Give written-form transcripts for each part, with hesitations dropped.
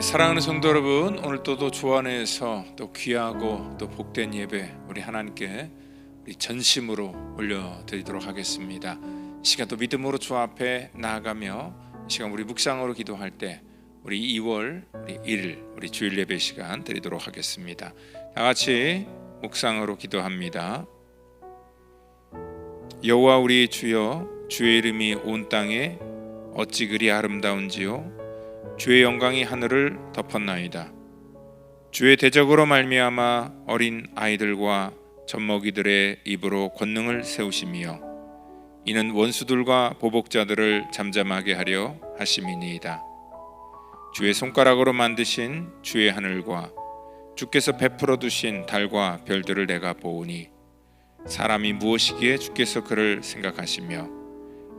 사랑하는 성도 여러분, 오늘 또 주 안에서 또 귀하고 또 복된 예배 우리 하나님께 우리 전심으로 올려드리도록 하겠습니다. 이 시간 또 믿음으로 주 앞에 나아가며 이 시간 우리 묵상으로 기도할 때 우리 2월 우리 1일 우리 주일 예배 시간 드리도록 하겠습니다. 다 같이 묵상으로 기도합니다. 여호와 우리 주여, 주의 이름이 온 땅에 어찌 그리 아름다운지요. 주의 영광이 하늘을 덮었나이다. 주의 대적으로 말미암아 어린 아이들과 젖먹이들의 입으로 권능을 세우시며 이는 원수들과 보복자들을 잠잠하게 하려 하심이니이다. 주의 손가락으로 만드신 주의 하늘과 주께서 베풀어 두신 달과 별들을 내가 보오니 사람이 무엇이기에 주께서 그를 생각하시며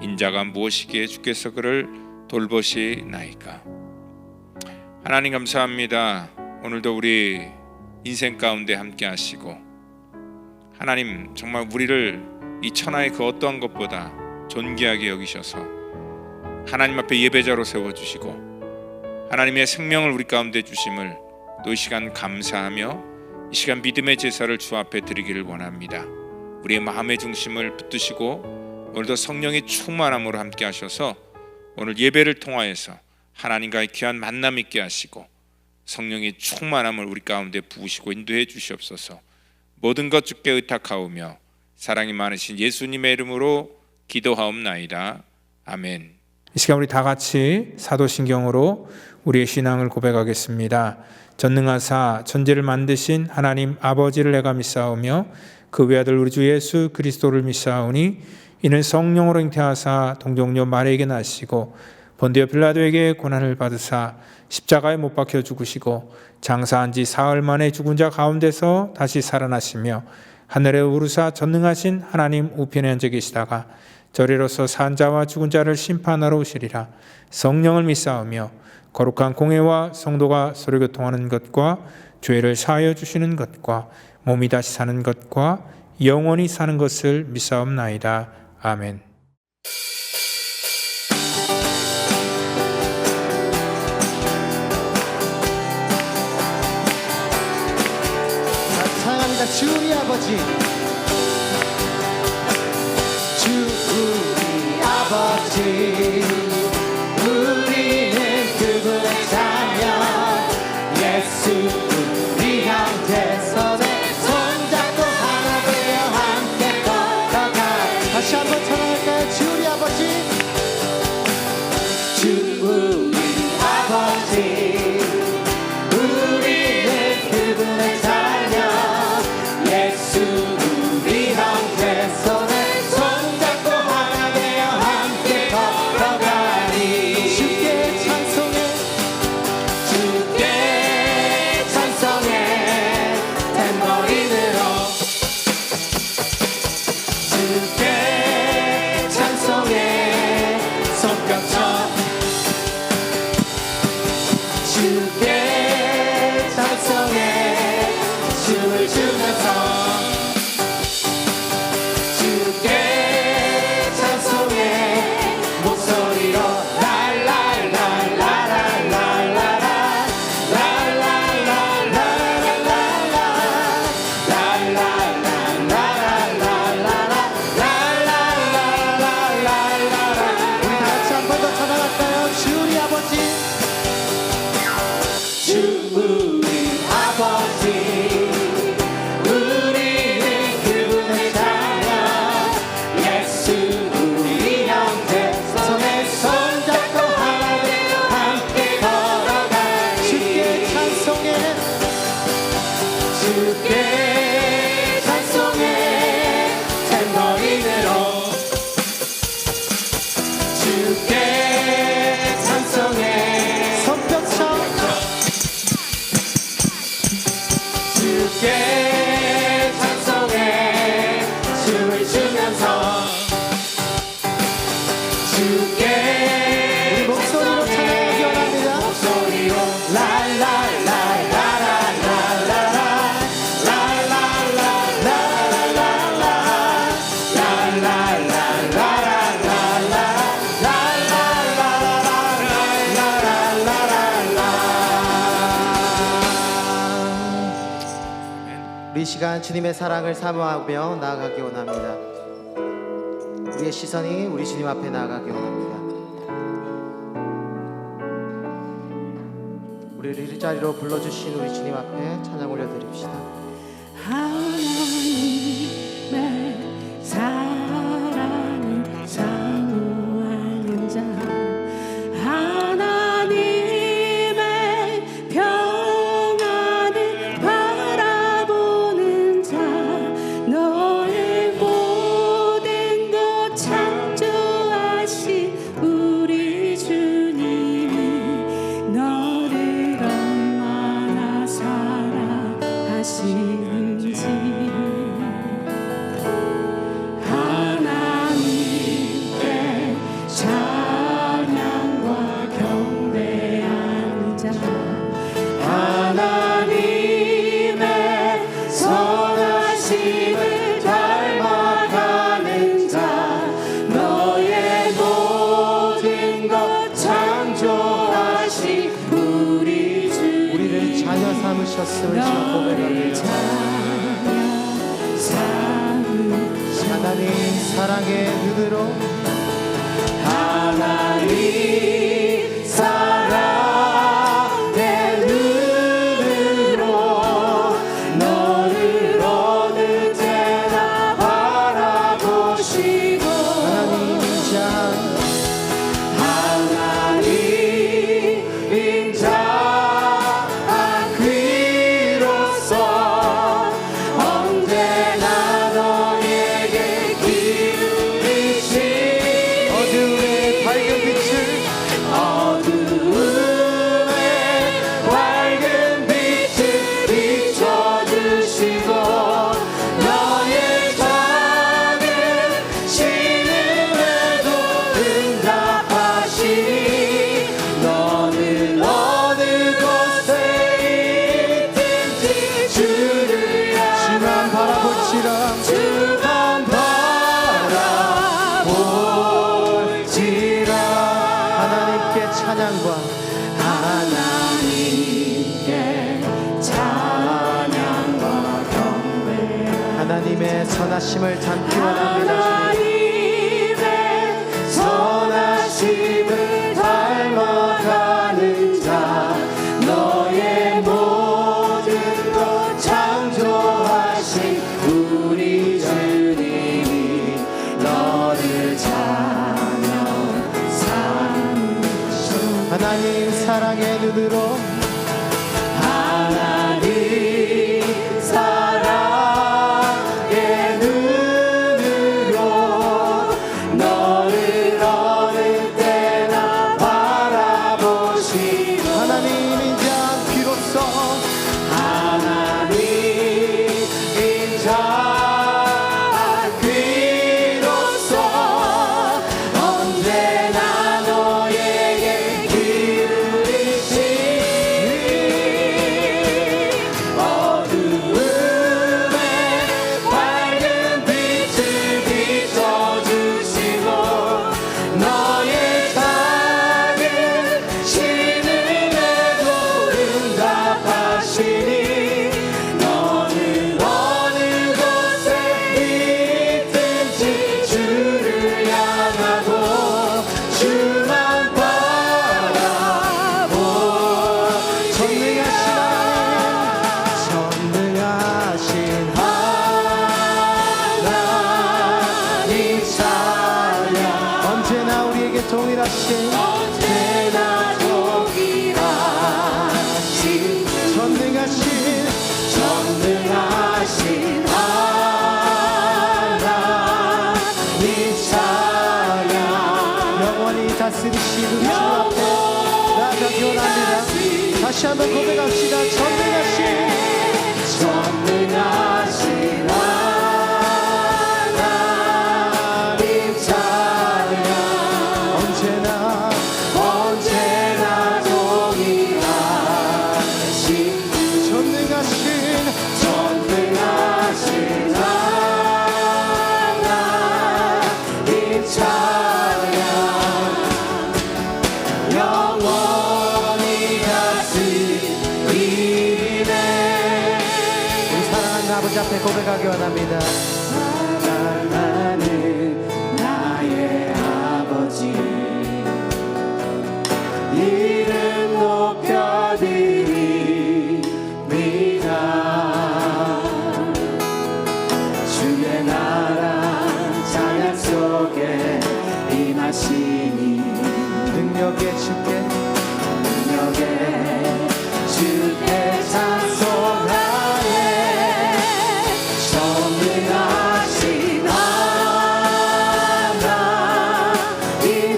인자가 무엇이기에 주께서 그를 돌보시나이까. 하나님 감사합니다. 오늘도 우리 인생 가운데 함께 하시고 하나님 정말 우리를 이 천하의 그 어떠한 것보다 존귀하게 여기셔서 하나님 앞에 예배자로 세워주시고 하나님의 생명을 우리 가운데 주심을 또 이 시간 감사하며 이 시간 믿음의 제사를 주 앞에 드리기를 원합니다. 우리의 마음의 중심을 붙드시고 오늘도 성령의 충만함으로 함께 하셔서 오늘 예배를 통하여서 하나님과의 귀한 만남 있게 하시고 성령의 충만함을 우리 가운데 부으시고 인도해 주시옵소서. 모든 것 주께 의탁하오며 사랑이 많으신 예수님의 이름으로 기도하옵나이다. 아멘. 이 시간 우리 다 같이 사도신경으로 우리의 신앙을 고백하겠습니다. 전능하사 천지를 만드신 하나님 아버지를 내가 믿사오며 그 외아들 우리 주 예수 그리스도를 믿사오니 이는 성령으로 잉태하사 동정녀 마리아에게 나시고 본디오 빌라도에게 고난을 받으사 십자가에 못 박혀 죽으시고 장사한 지 사흘 만에 죽은 자 가운데서 다시 살아나시며 하늘에 오르사 전능하신 하나님 우편에 앉아 계시다가 저리로서 산 자와 죽은 자를 심판하러 오시리라. 성령을 믿사오며 거룩한 공회와 성도가 서로 교통하는 것과 죄를 사하여 주시는 것과 몸이 다시 사는 것과 영원히 사는 것을 믿사옵나이다. 아멘. 사랑합니다. 주 우리 아버지, 주 우리 아버지, 우리는 그분의 자녀, 예수 우리 형제손에 손잡고 하나 되어 함께 걸어가. 다시 한번 찬양할까요? 주 우리 아버지, 주 우리 아버지, 손에 손잡고 하나 되어 함께 걸어가. 우리 시간 주님의 사랑을 사모하며 나아가기 원합니다. 우리의 시선이 우리 주님 앞에 나아가기 원합니다. 우리를 이 자리로 불러주신 우리 주님 앞에 찬양 올려드립시다. 하나님의 사랑을 사모하는 자, 하나님의 평안을 바라보는 자, 너의 모든 것 창조하신 우리 주님이 너를 얼마나 사랑하시는지, 하나님께 찬양과 경배하는 자, 하나님의 선하심을 닮아가는 자, 너의 모든 것 창조하신 우리 주, 우리를 자녀 삼으셨음을 지금 고백합니다. 하나님 사랑의 눈으로, 하나님 사랑의 눈으로 너를 어느 때나 바라보시고, 하나님인 자 귀로서 언제나 너에게 기울이신 어둠의 밝은 빛을 밝은 빛을 비춰주시고, 너의 작은 신음에도 응답하시니, 너는 어느 곳에 있든지 주를 주만 바라볼지라. 주만 바라볼지라. 하나님께 찬양과 하나님께 찬양과 경배, 하나님의 선하심을 담기 원합니다. 하나님의 선하심을 닮아가는 자, 너의 모든 것 창조하신 우리 주님이 너를 찬양 삼으셔. 하나님 사랑의 눈으로, 하나님 사랑의 눈으로 너를 어느 때나 바라보시고, 하나님인 자 귀로서 하나님인 자 귀로서 언제나 너에게 기울이시니, 어두움에 밝은 빛을 비춰주시고, 너의 작은 신음에도 응답하시니, 너는 어느 곳에 있든지 주를 향하고 주만 바라보. 전능하신 하나님 찬양, 언제나 우리에게 동일하신 언제나 동일하신 전능하신 전능하신 하나님 찬양, 영원히 다스리시는 주 앞에 나아가기 원합니다. 다시 한번 고백합시다. 전능하신 하나님 찬양, 언제나 언제나 동일하신 전능하신 하나님 찬양, 영원히 다스리네. 우리 사랑하는 아버지 앞에 고백하기 원합니다. 사랑하는 나의 아버지 이름 높여드립니다. 주의 나라 찬양 속에 임하시니 능력의 주께 주께 찬송하네. 전능하신 하나님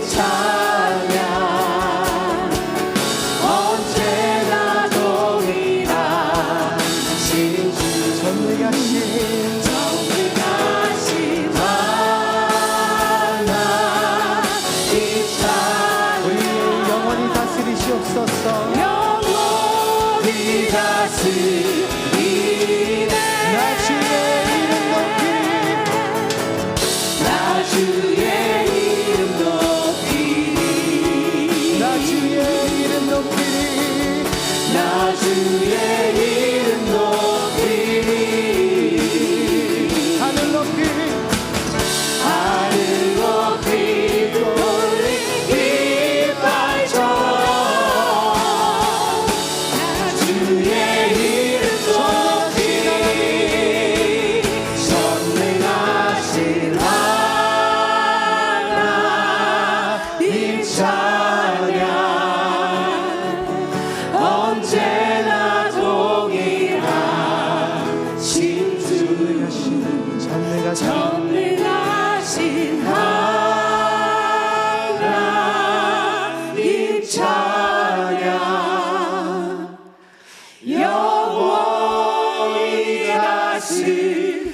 찬양 언제나 동일하신 주 전능하신 하나님 찬양 우리 영원히 다스리시옵소서. 영원히 다스리네. 나 주의 이름 높이리. 나 주의 이름 높이리. 나 주의 이름 높이리. 나 주의 이름 높이리. 하늘 높이 하늘 높이 돌린 깃발처럼 나 주의 이름 높이리. 전능하신 하나님 찬양 언제나 동일하신 주 전능하신 전능하신 하나님 찬양 영원히 다스리네.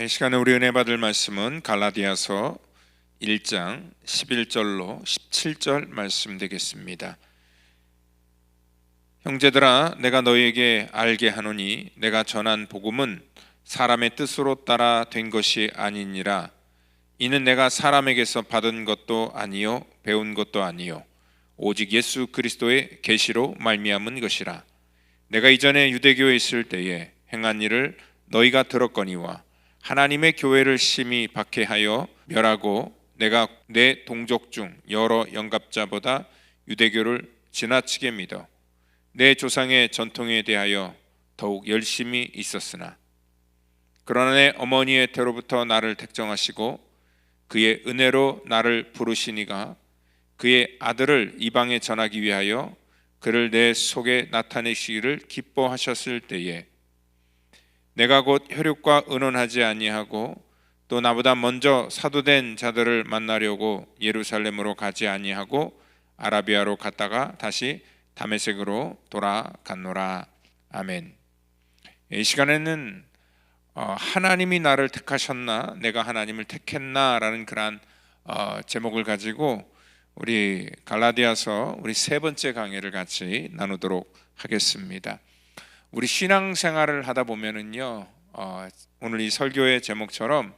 이 시간에 우리 은혜 받을 말씀은 갈라디아서 1장 11절로 17절 말씀 되겠습니다. 형제들아, 내가 너희에게 알게 하노니 내가 전한 복음은 사람의 뜻으로 따라 된 것이 아니니라. 이는 내가 사람에게서 받은 것도 아니요 배운 것도 아니요 오직 예수 그리스도의 계시로 말미암은 것이라. 내가 이전에 유대교에 있을 때에 행한 일을 너희가 들었거니와 하나님의 교회를 심히 박해하여 멸하고 내가 내 동족 중 여러 영갑자보다 유대교를 지나치게 믿어 내 조상의 전통에 대하여 더욱 열심히 있었으나 그러나 내 어머니의 태로부터 나를 택정하시고 그의 은혜로 나를 부르시니가 그의 아들을 이방에 전하기 위하여 그를 내 속에 나타내시기를 기뻐하셨을 때에 내가 곧 혈육과 의논하지 아니하고 또 나보다 먼저 사도된 자들을 만나려고 예루살렘으로 가지 아니하고 아라비아로 갔다가 다시 다메섹으로 돌아갔노라. 아멘. 이 시간에는 하나님이 나를 택하셨나 내가 하나님을 택했나라는 그러한 제목을 가지고 우리 갈라디아서 우리 세 번째 강의를 같이 나누도록 하겠습니다. 우리 신앙생활을 하다 보면은요, 오늘 이 설교의 제목처럼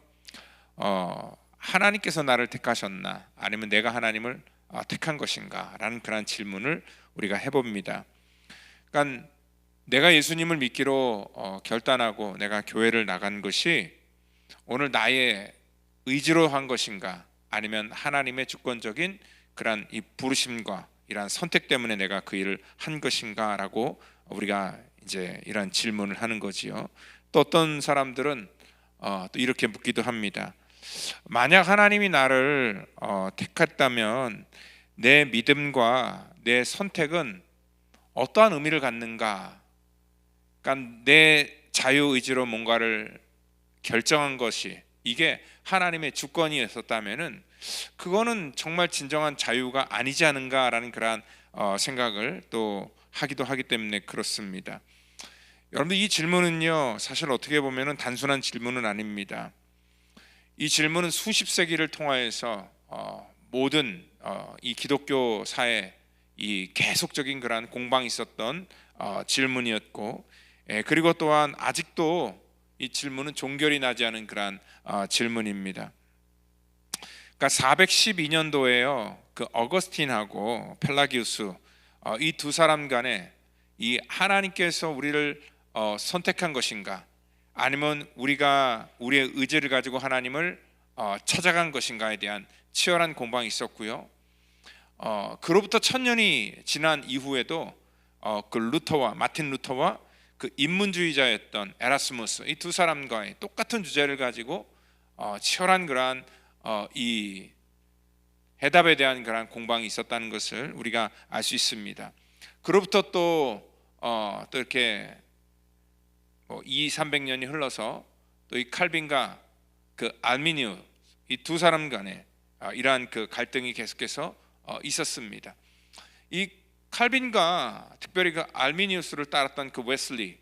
하나님께서 나를 택하셨나 아니면 내가 하나님을 택한 것인가 라는 그런 질문을 우리가 해봅니다. 그러니까 내가 예수님을 믿기로 결단하고 내가 교회를 나간 것이 오늘 나의 의지로 한 것인가 아니면 하나님의 주권적인 그러한 이 부르심과 이러한 선택 때문에 내가 그 일을 한 것인가라고 우리가 이제 이러한 질문을 하는 거지요. 또 어떤 사람들은 또 이렇게 묻기도 합니다. 만약 하나님이 나를 택했다면 내 믿음과 내 선택은 어떠한 의미를 갖는가? 그러니까 내 자유의지로 뭔가를 결정한 것이 이게 하나님의 주권이었었다면은 그거는 정말 진정한 자유가 아니지 않은가라는 그러한 생각을 또 하기도 하기 때문에 그렇습니다. 여러분들 이 질문은요 사실 어떻게 보면은 단순한 질문은 아닙니다. 이 질문은 수십 세기를 통하여서 모든 이 기독교 사회 이 계속적인 그러한 공방이 있었던 질문이었고, 그리고 또한 아직도 이 질문은 종결이 나지 않은 그러한 질문입니다. 그러니까 412년도에요 그 어거스틴하고 펠라기우스 이 두 사람 간에 이 하나님께서 우리를 선택한 것인가 아니면 우리가 우리의 의지를 가지고 하나님을 찾아간 것인가에 대한 치열한 공방이 있었고요. 그로부터 1000년이 지난 이후에도 그 마틴 루터와 그 인문주의자였던 에라스무스 이 두 사람과의 똑같은 주제를 가지고 치열한 그러한 이 해답에 대한 그러한 공방이 있었다는 것을 우리가 알 수 있습니다. 그로부터 또 이렇게 200~300년이 흘러서 또 이 칼빈과 그 알미니우스 이 두 사람 간에 이러한 그 갈등이 계속해서 있었습니다. 이 칼빈과 특별히 그 알미니우스를 따랐던 그 웨슬리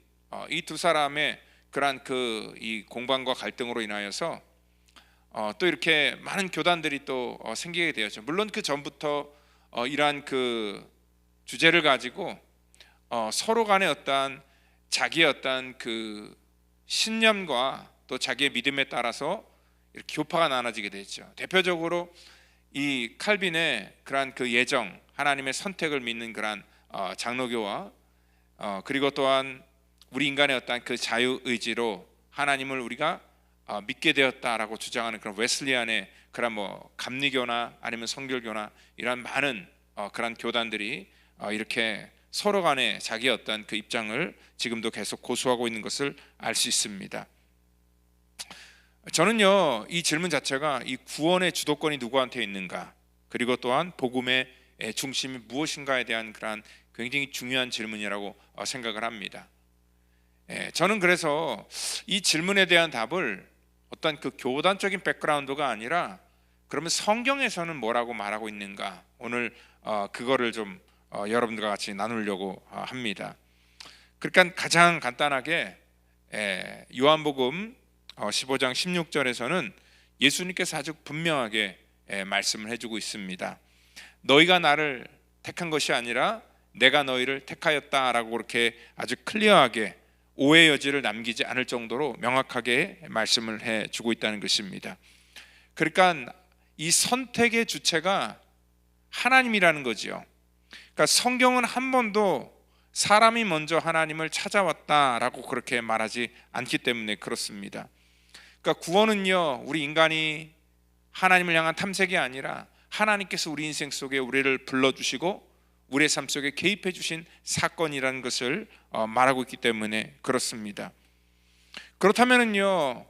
이 두 사람의 그러한 그 이 공방과 갈등으로 인하여서 또 이렇게 많은 교단들이 또 생기게 되었죠. 물론 그 전부터 이러한 그 주제를 가지고 서로 간의 어떠한 자기의 어떠한 그 신념과 또 자기의 믿음에 따라서 이렇게 교파가 나눠지게 됐죠. 대표적으로 이 칼빈의 그러한 그 예정, 하나님의 선택을 믿는 그러한 장로교와 그리고 또한 우리 인간의 어떠한 그 자유 의지로 하나님을 우리가 믿게 되었다라고 주장하는 그런 웨슬리안의 그런 뭐 감리교나 아니면 성결교나 이런 많은 그런 교단들이 이렇게 서로 간에 자기의 어떤 그 입장을 지금도 계속 고수하고 있는 것을 알 수 있습니다. 저는요 이 질문 자체가 이 구원의 주도권이 누구한테 있는가 그리고 또한 복음의 중심이 무엇인가에 대한 그런 굉장히 중요한 질문이라고 생각을 합니다. 저는 그래서 이 질문에 대한 답을 어떤 그 교단적인 백그라운드가 아니라 그러면 성경에서는 뭐라고 말하고 있는가 오늘 그거를 좀 여러분들과 같이 나누려고 합니다. 그러니까 가장 간단하게 요한복음 15장 16절에서는 예수님께서 아주 분명하게 말씀을 해주고 있습니다. 너희가 나를 택한 것이 아니라 내가 너희를 택하였다라고 그렇게 아주 클리어하게 오해 여지를 남기지 않을 정도로 명확하게 말씀을 해주고 있다는 것입니다. 그러니까 이 선택의 주체가 하나님이라는 거지요. 그러니까 성경은 한 번도 사람이 먼저 하나님을 찾아왔다라고 그렇게 말하지 않기 때문에 그렇습니다. 그러니까 구원은요, 우리 인간이 하나님을 향한 탐색이 아니라 하나님께서 우리 인생 속에 우리를 불러주시고 우리의 삶 속에 개입해 주신 사건이라는 것을 말하고 있기 때문에 그렇습니다. 그렇다면은요,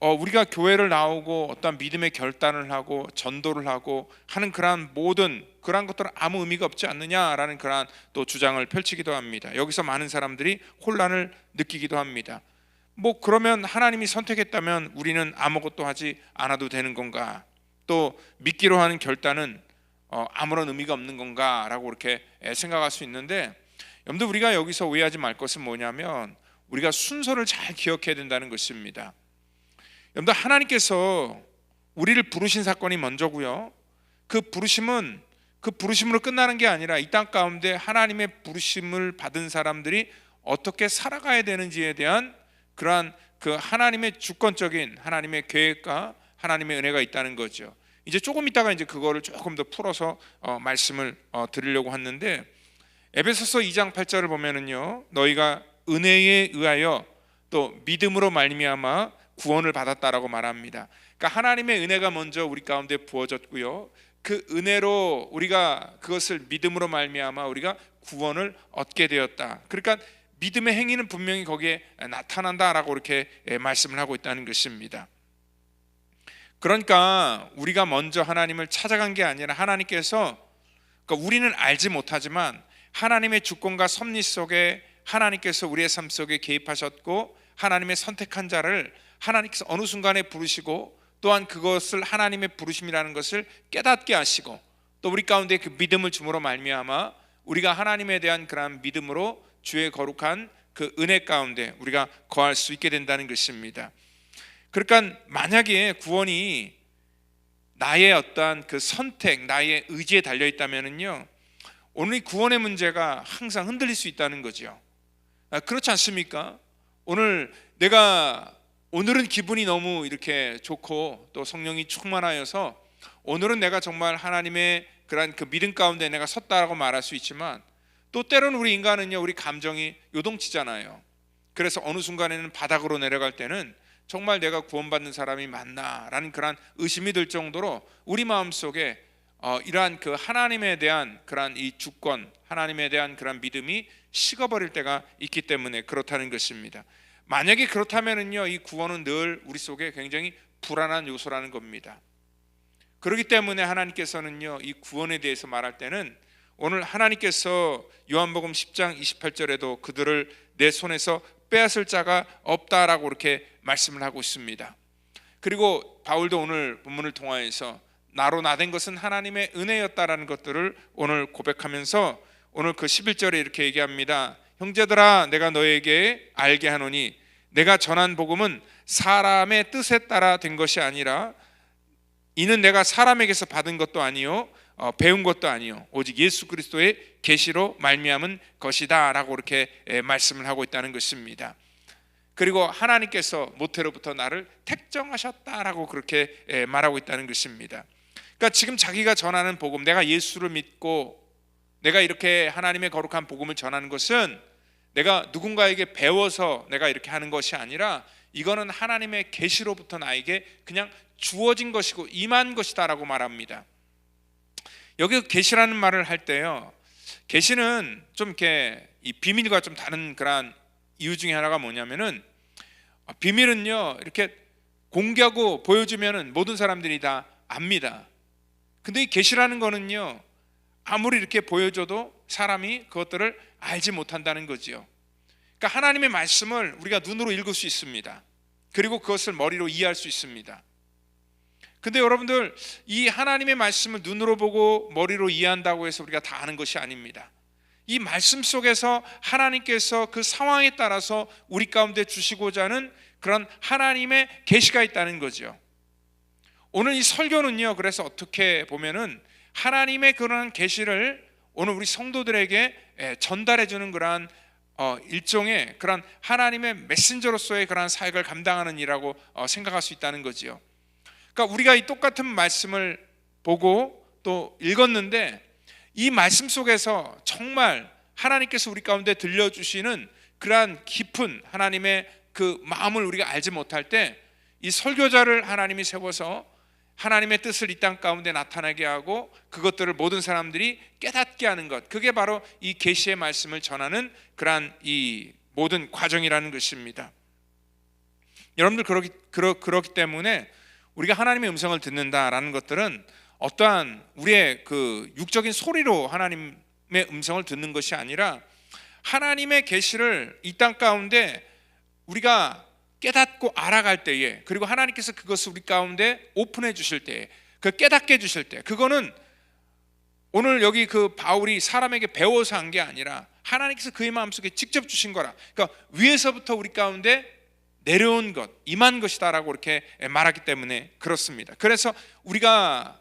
우리가 교회를 나오고 어떤 믿음의 결단을 하고 전도를 하고 하는 그러한 모든 그러한 것들은 아무 의미가 없지 않느냐라는 그러한 또 주장을 펼치기도 합니다. 여기서 많은 사람들이 혼란을 느끼기도 합니다. 뭐 그러면 하나님이 선택했다면 우리는 아무것도 하지 않아도 되는 건가? 또 믿기로 하는 결단은 아무런 의미가 없는 건가라고 이렇게 생각할 수 있는데, 여러분들 우리가 여기서 오해하지 말 것은 뭐냐면 우리가 순서를 잘 기억해야 된다는 것입니다. 여러분들 하나님께서 우리를 부르신 사건이 먼저고요. 그 부르심으로 끝나는 게 아니라 이 땅 가운데 하나님의 부르심을 받은 사람들이 어떻게 살아가야 되는지에 대한 그러한 그 하나님의 주권적인 하나님의 계획과 하나님의 은혜가 있다는 거죠. 이제 조금 있다가 이제 그거를 조금 더 풀어서 말씀을 드리려고 하는데, 에베소서 2장 8절을 보면은요, 너희가 은혜에 의하여 또 믿음으로 말미암아 구원을 받았다라고 말합니다. 그러니까 하나님의 은혜가 먼저 우리 가운데 부어졌고요, 그 은혜로 우리가 그것을 믿음으로 말미암아 우리가 구원을 얻게 되었다. 그러니까 믿음의 행위는 분명히 거기에 나타난다라고 이렇게 말씀을 하고 있다는 것입니다. 그러니까 우리가 먼저 하나님을 찾아간 게 아니라 하나님께서, 그러니까 우리는 알지 못하지만 하나님의 주권과 섭리 속에 하나님께서 우리의 삶 속에 개입하셨고 하나님의 선택한 자를 하나님께서 어느 순간에 부르시고 또한 그것을 하나님의 부르심이라는 것을 깨닫게 하시고 또 우리 가운데 그 믿음을 주므로 말미암아 우리가 하나님에 대한 그러한 믿음으로 주의 거룩한 그 은혜 가운데 우리가 거할 수 있게 된다는 것입니다. 그러니까 만약에 구원이 나의 어떠한 그 선택, 나의 의지에 달려 있다면은요, 오늘 이 구원의 문제가 항상 흔들릴 수 있다는 거죠. 그렇지 않습니까? 오늘은 기분이 너무 이렇게 좋고 또 성령이 충만하여서 오늘은 내가 정말 하나님의 그런 그 믿음 가운데 내가 섰다라고 말할 수 있지만, 또 때로는 우리 인간은요, 우리 감정이 요동치잖아요. 그래서 어느 순간에는 바닥으로 내려갈 때는 정말 내가 구원받는 사람이 맞나라는 그런 의심이 들 정도로 우리 마음속에 이러한 그 하나님에 대한 그런 이 주권, 하나님에 대한 그런 믿음이 식어버릴 때가 있기 때문에 그렇다는 것입니다. 만약에 그렇다면은요, 이 구원은 늘 우리 속에 굉장히 불안한 요소라는 겁니다. 그렇기 때문에 하나님께서는요, 이 구원에 대해서 말할 때는 오늘 하나님께서 요한복음 10장 28절에도 그들을 내 손에서 빼앗을 자가 없다라고 이렇게 말씀을 하고 있습니다. 그리고 바울도 오늘 본문을 통하여서 나로 나된 것은 하나님의 은혜였다라는 것들을 오늘 고백하면서 오늘 그 11절에 이렇게 얘기합니다. 형제들아, 내가 너에게 알게 하노니 내가 전한 복음은 사람의 뜻에 따라 된 것이 아니라 이는 내가 사람에게서 받은 것도 아니요 배운 것도 아니요 오직 예수 그리스도의 계시로 말미암은 것이다 라고 이렇게 말씀을 하고 있다는 것입니다. 그리고 하나님께서 모태로부터 나를 택정하셨다라고 그렇게 말하고 있다는 것입니다. 그러니까 지금 자기가 전하는 복음, 내가 예수를 믿고 내가 이렇게 하나님의 거룩한 복음을 전하는 것은 내가 누군가에게 배워서 내가 이렇게 하는 것이 아니라 이거는 하나님의 계시로부터 나에게 그냥 주어진 것이고 임한 것이다라고 말합니다. 여기 계시라는 말을 할 때요, 계시는 좀 이렇게 이 비밀과 좀 다른 그런 이유 중에 하나가 뭐냐면은, 비밀은요 이렇게 공개하고 보여주면은 모든 사람들이 다 압니다. 근데 이 계시라는 거는요, 아무리 이렇게 보여줘도 사람이 그것들을 알지 못한다는 거지요. 그러니까 하나님의 말씀을 우리가 눈으로 읽을 수 있습니다. 그리고 그것을 머리로 이해할 수 있습니다. 근데 여러분들, 이 하나님의 말씀을 눈으로 보고 머리로 이해한다고 해서 우리가 다 아는 것이 아닙니다. 이 말씀 속에서 하나님께서 그 상황에 따라서 우리 가운데 주시고자 하는 그런 하나님의 계시가 있다는 거죠. 오늘 이 설교는요, 그래서 어떻게 보면은 하나님의 그런 계시를 오늘 우리 성도들에게 전달해 주는 그러한 일종의 그런 하나님의 메신저로서의 그런 사역을 감당하는 일이라고 생각할 수 있다는 거지요. 그러니까 우리가 이 똑같은 말씀을 보고 또 읽었는데 이 말씀 속에서 정말 하나님께서 우리 가운데 들려주시는 그러한 깊은 하나님의 그 마음을 우리가 알지 못할 때 이 설교자를 하나님이 세워서 하나님의 뜻을 이 땅 가운데 나타나게 하고 그것들을 모든 사람들이 깨닫게 하는 것, 그게 바로 이 계시의 말씀을 전하는 그러한 이 모든 과정이라는 것입니다. 여러분들 그렇기 때문에 우리가 하나님의 음성을 듣는다라는 것들은 어떠한 우리의 그 육적인 소리로 하나님의 음성을 듣는 것이 아니라 하나님의 계시를 이 땅 가운데 우리가 깨닫고 알아갈 때에, 그리고 하나님께서 그것을 우리 가운데 오픈해 주실 때에, 그 깨닫게 해 주실 때, 그거는 오늘 여기 그 바울이 사람에게 배워서 한 게 아니라 하나님께서 그의 마음속에 직접 주신 거라. 그러니까 위에서부터 우리 가운데 내려온 것, 임한 것이다라고 이렇게 말하기 때문에 그렇습니다. 그래서 우리가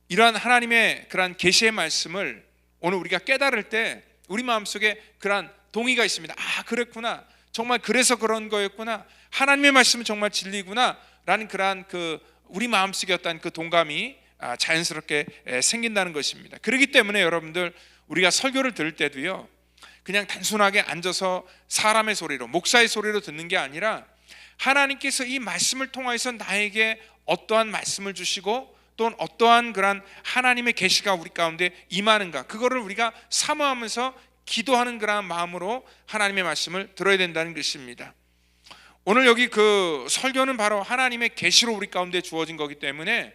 이러한 하나님의 그러한 계시의 말씀을 오늘 우리가 깨달을 때 우리 마음속에 그러한 동의가 있습니다. 아, 그랬구나. 정말 그래서 그런 거였구나. 하나님의 말씀은 정말 진리구나 라는 그러한 그 우리 마음속에 어떤 그 동감이 자연스럽게 생긴다는 것입니다. 그렇기 때문에 여러분들 우리가 설교를 들을 때도요, 그냥 단순하게 앉아서 사람의 소리로, 목사의 소리로 듣는 게 아니라 하나님께서 이 말씀을 통해서 나에게 어떠한 말씀을 주시고 또는 어떠한 그런 하나님의 계시가 우리 가운데 임하는가, 그거를 우리가 사모하면서 기도하는 그런 마음으로 하나님의 말씀을 들어야 된다는 것입니다. 오늘 여기 그 설교는 바로 하나님의 계시로 우리 가운데 주어진 거기 때문에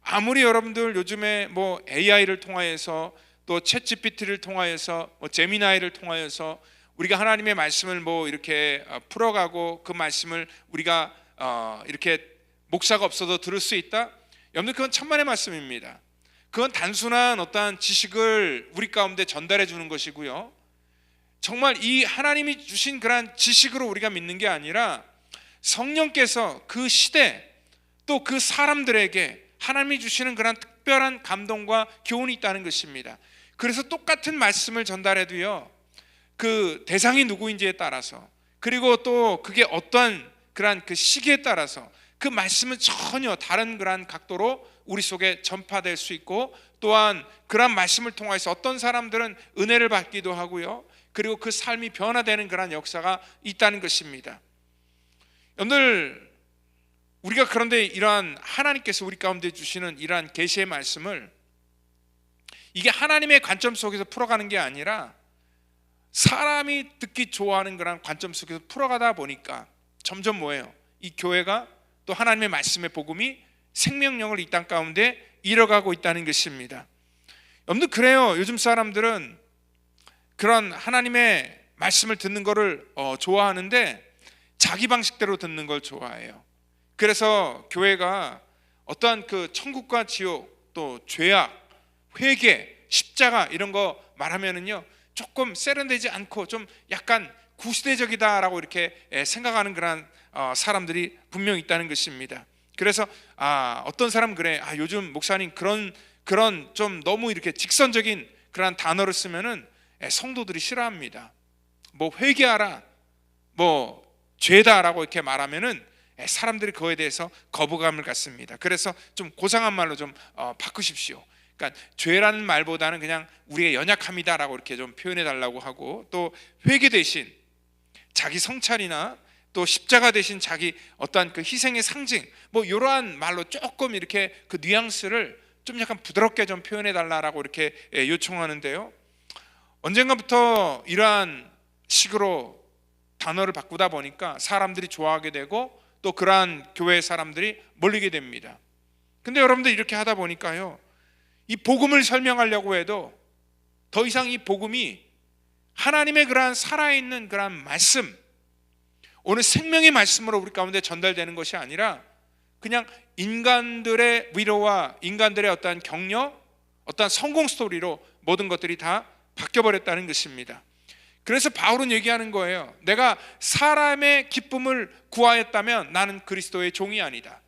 아무리 여러분들 요즘에 뭐 AI를 통하여서 또 챗GPT를 통하여서 뭐 제미나이를 통하여서 우리가 하나님의 말씀을 뭐 이렇게 풀어가고 그 말씀을 우리가 이렇게 목사가 없어도 들을 수 있다? 여러분들 그건 천만의 말씀입니다. 그건 단순한 어떠한 지식을 우리 가운데 전달해 주는 것이고요, 정말 이 하나님이 주신 그러한 지식으로 우리가 믿는 게 아니라 성령께서 그 시대 또 그 사람들에게 하나님이 주시는 그런 특별한 감동과 교훈이 있다는 것입니다. 그래서 똑같은 말씀을 전달해도요, 그 대상이 누구인지에 따라서, 그리고 또 그게 어떠한 그러한 그 시기에 따라서 그 말씀은 전혀 다른 그러한 각도로 우리 속에 전파될 수 있고, 또한 그러한 말씀을 통해서 어떤 사람들은 은혜를 받기도 하고요, 그리고 그 삶이 변화되는 그러한 역사가 있다는 것입니다. 여러분들 우리가 그런데 이러한 하나님께서 우리 가운데 주시는 이러한 계시의 말씀을 이게 하나님의 관점 속에서 풀어가는 게 아니라 사람이 듣기 좋아하는 그런 관점 속에서 풀어가다 보니까 점점 뭐예요? 이 교회가 또 하나님의 말씀의 복음이 생명력을 이 땅 가운데 이뤄가고 있다는 것입니다. 여러분들 그래요. 요즘 사람들은 그런 하나님의 말씀을 듣는 거를 좋아하는데 자기 방식대로 듣는 걸 좋아해요. 그래서 교회가 어떠한 그 천국과 지옥, 또 죄악, 회개, 십자가 이런 거 말하면은요, 조금 세련되지 않고 좀 약간 구시대적이다라고 이렇게 생각하는 그런 사람들이 분명히 있다는 것입니다. 그래서 어떤 사람은 그래, 요즘 목사님 그런 좀 너무 이렇게 직선적인 그런 단어를 쓰면은 성도들이 싫어합니다. 뭐 회개하라, 뭐 죄다라고 이렇게 말하면은 사람들이 그거에 대해서 거부감을 갖습니다. 그래서 좀 고상한 말로 좀 바꾸십시오. 그러니까 죄라는 말보다는 그냥 우리의 연약함이다라고 이렇게 좀 표현해 달라고 하고, 또 회개 대신 자기 성찰이나 또 십자가 대신 자기 어떠한 그 희생의 상징, 뭐 이러한 말로 조금 이렇게 그 뉘앙스를 좀 약간 부드럽게 좀 표현해 달라고 이렇게 요청하는데요, 언젠가부터 이러한 식으로 단어를 바꾸다 보니까 사람들이 좋아하게 되고 또 그러한 교회 사람들이 몰리게 됩니다. 근데 여러분들 이렇게 하다 보니까요, 이 복음을 설명하려고 해도 더 이상 이 복음이 하나님의 그러한 살아있는 그러한 말씀, 오늘 생명의 말씀으로 우리 가운데 전달되는 것이 아니라 그냥 인간들의 위로와 인간들의 어떠한 격려, 어떠한 성공 스토리로 모든 것들이 다 바뀌어버렸다는 것입니다. 그래서 바울은 얘기하는 거예요. 내가 사람의 기쁨을 구하였다면 나는 그리스도의 종이 아니다.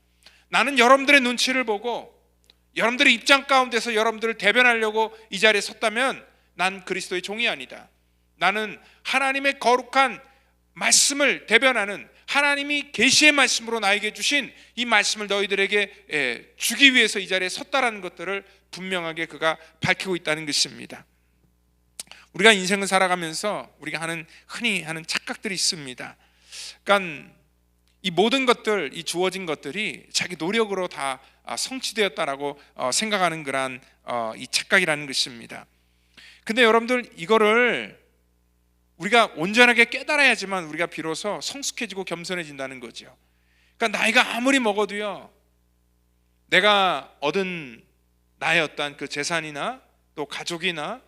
나는 여러분들의 눈치를 보고 여러분들의 입장 가운데서 여러분들을 대변하려고 이 자리에 섰다면 난 그리스도의 종이 아니다. 나는 하나님의 거룩한 말씀을 대변하는, 하나님이 계시의 말씀으로 나에게 주신 이 말씀을 너희들에게 주기 위해서 이 자리에 섰다라는 것들을 분명하게 그가 밝히고 있다는 것입니다. 우리가 인생을 살아가면서 우리가 흔히 하는 착각들이 있습니다. 그러니까 이 모든 것들, 이 주어진 것들이 자기 노력으로 다 성취되었다라고 생각하는 그런 이 착각이라는 것입니다. 근데 여러분들, 이거를 우리가 온전하게 깨달아야지만 우리가 비로소 성숙해지고 겸손해진다는 거죠. 그러니까 나이가 아무리 먹어도요, 내가 얻은 나의 어떤 그 재산이나 또 가족이나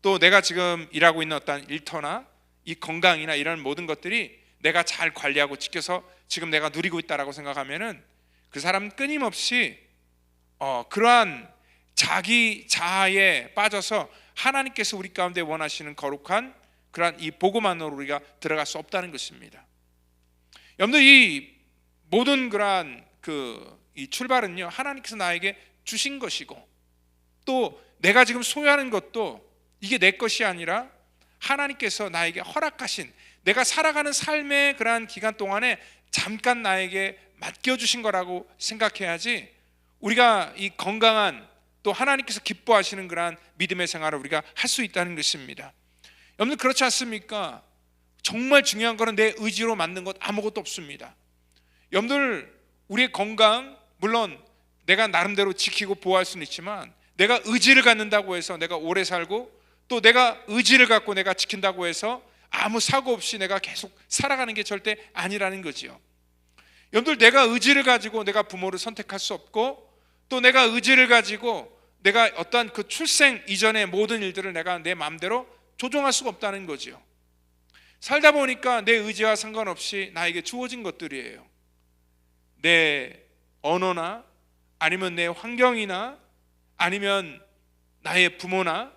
또 내가 지금 일하고 있는 어떤 일터나 이 건강이나 이런 모든 것들이 내가 잘 관리하고 지켜서 지금 내가 누리고 있다라고 생각하면은 그 사람은 끊임없이 그러한 자기 자아에 빠져서 하나님께서 우리 가운데 원하시는 거룩한 그러한 이 복음만으로 우리가 들어갈 수 없다는 것입니다. 여러분들, 이 모든 그러한 이 출발은요, 하나님께서 나에게 주신 것이고 또 내가 지금 소유하는 것도 이게 내 것이 아니라 하나님께서 나에게 허락하신, 내가 살아가는 삶의 그러한 기간 동안에 잠깐 나에게 맡겨주신 거라고 생각해야지 우리가 이 건강한 또 하나님께서 기뻐하시는 그러한 믿음의 생활을 우리가 할 수 있다는 것입니다. 여러분들, 그렇지 않습니까? 정말 중요한 거는 내 의지로 만든 것 아무것도 없습니다. 여러분들, 우리의 건강, 물론 내가 나름대로 지키고 보호할 수는 있지만 내가 의지를 갖는다고 해서 내가 오래 살고 또 내가 의지를 갖고 내가 지킨다고 해서 아무 사고 없이 내가 계속 살아가는 게 절대 아니라는 거지요. 여러분들, 내가 의지를 가지고 내가 부모를 선택할 수 없고 또 내가 의지를 가지고 내가 어떠한 그 출생 이전의 모든 일들을 내가 내 마음대로 조종할 수가 없다는 거지요. 살다 보니까 내 의지와 상관없이 나에게 주어진 것들이에요. 내 언어나 아니면 내 환경이나 아니면 나의 부모나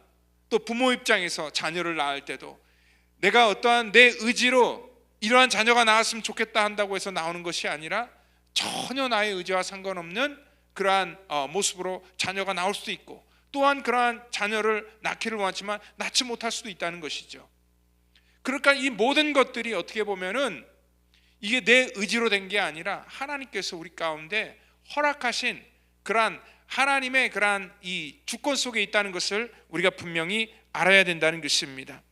또 부모 입장에서 자녀를 낳을 때도 내가 어떠한 내 의지로 이러한 자녀가 나왔으면 좋겠다 한다고 해서 나오는 것이 아니라 전혀 나의 의지와 상관없는 그러한 모습으로 자녀가 나올 수도 있고 또한 그러한 자녀를 낳기를 원하지만 낳지 못할 수도 있다는 것이죠. 그러니까 이 모든 것들이 어떻게 보면은 이게 내 의지로 된 게 아니라 하나님께서 우리 가운데 허락하신 그러한 하나님의 그러한 이 주권 속에 있다는 것을 우리가 분명히 알아야 된다는 것입니다.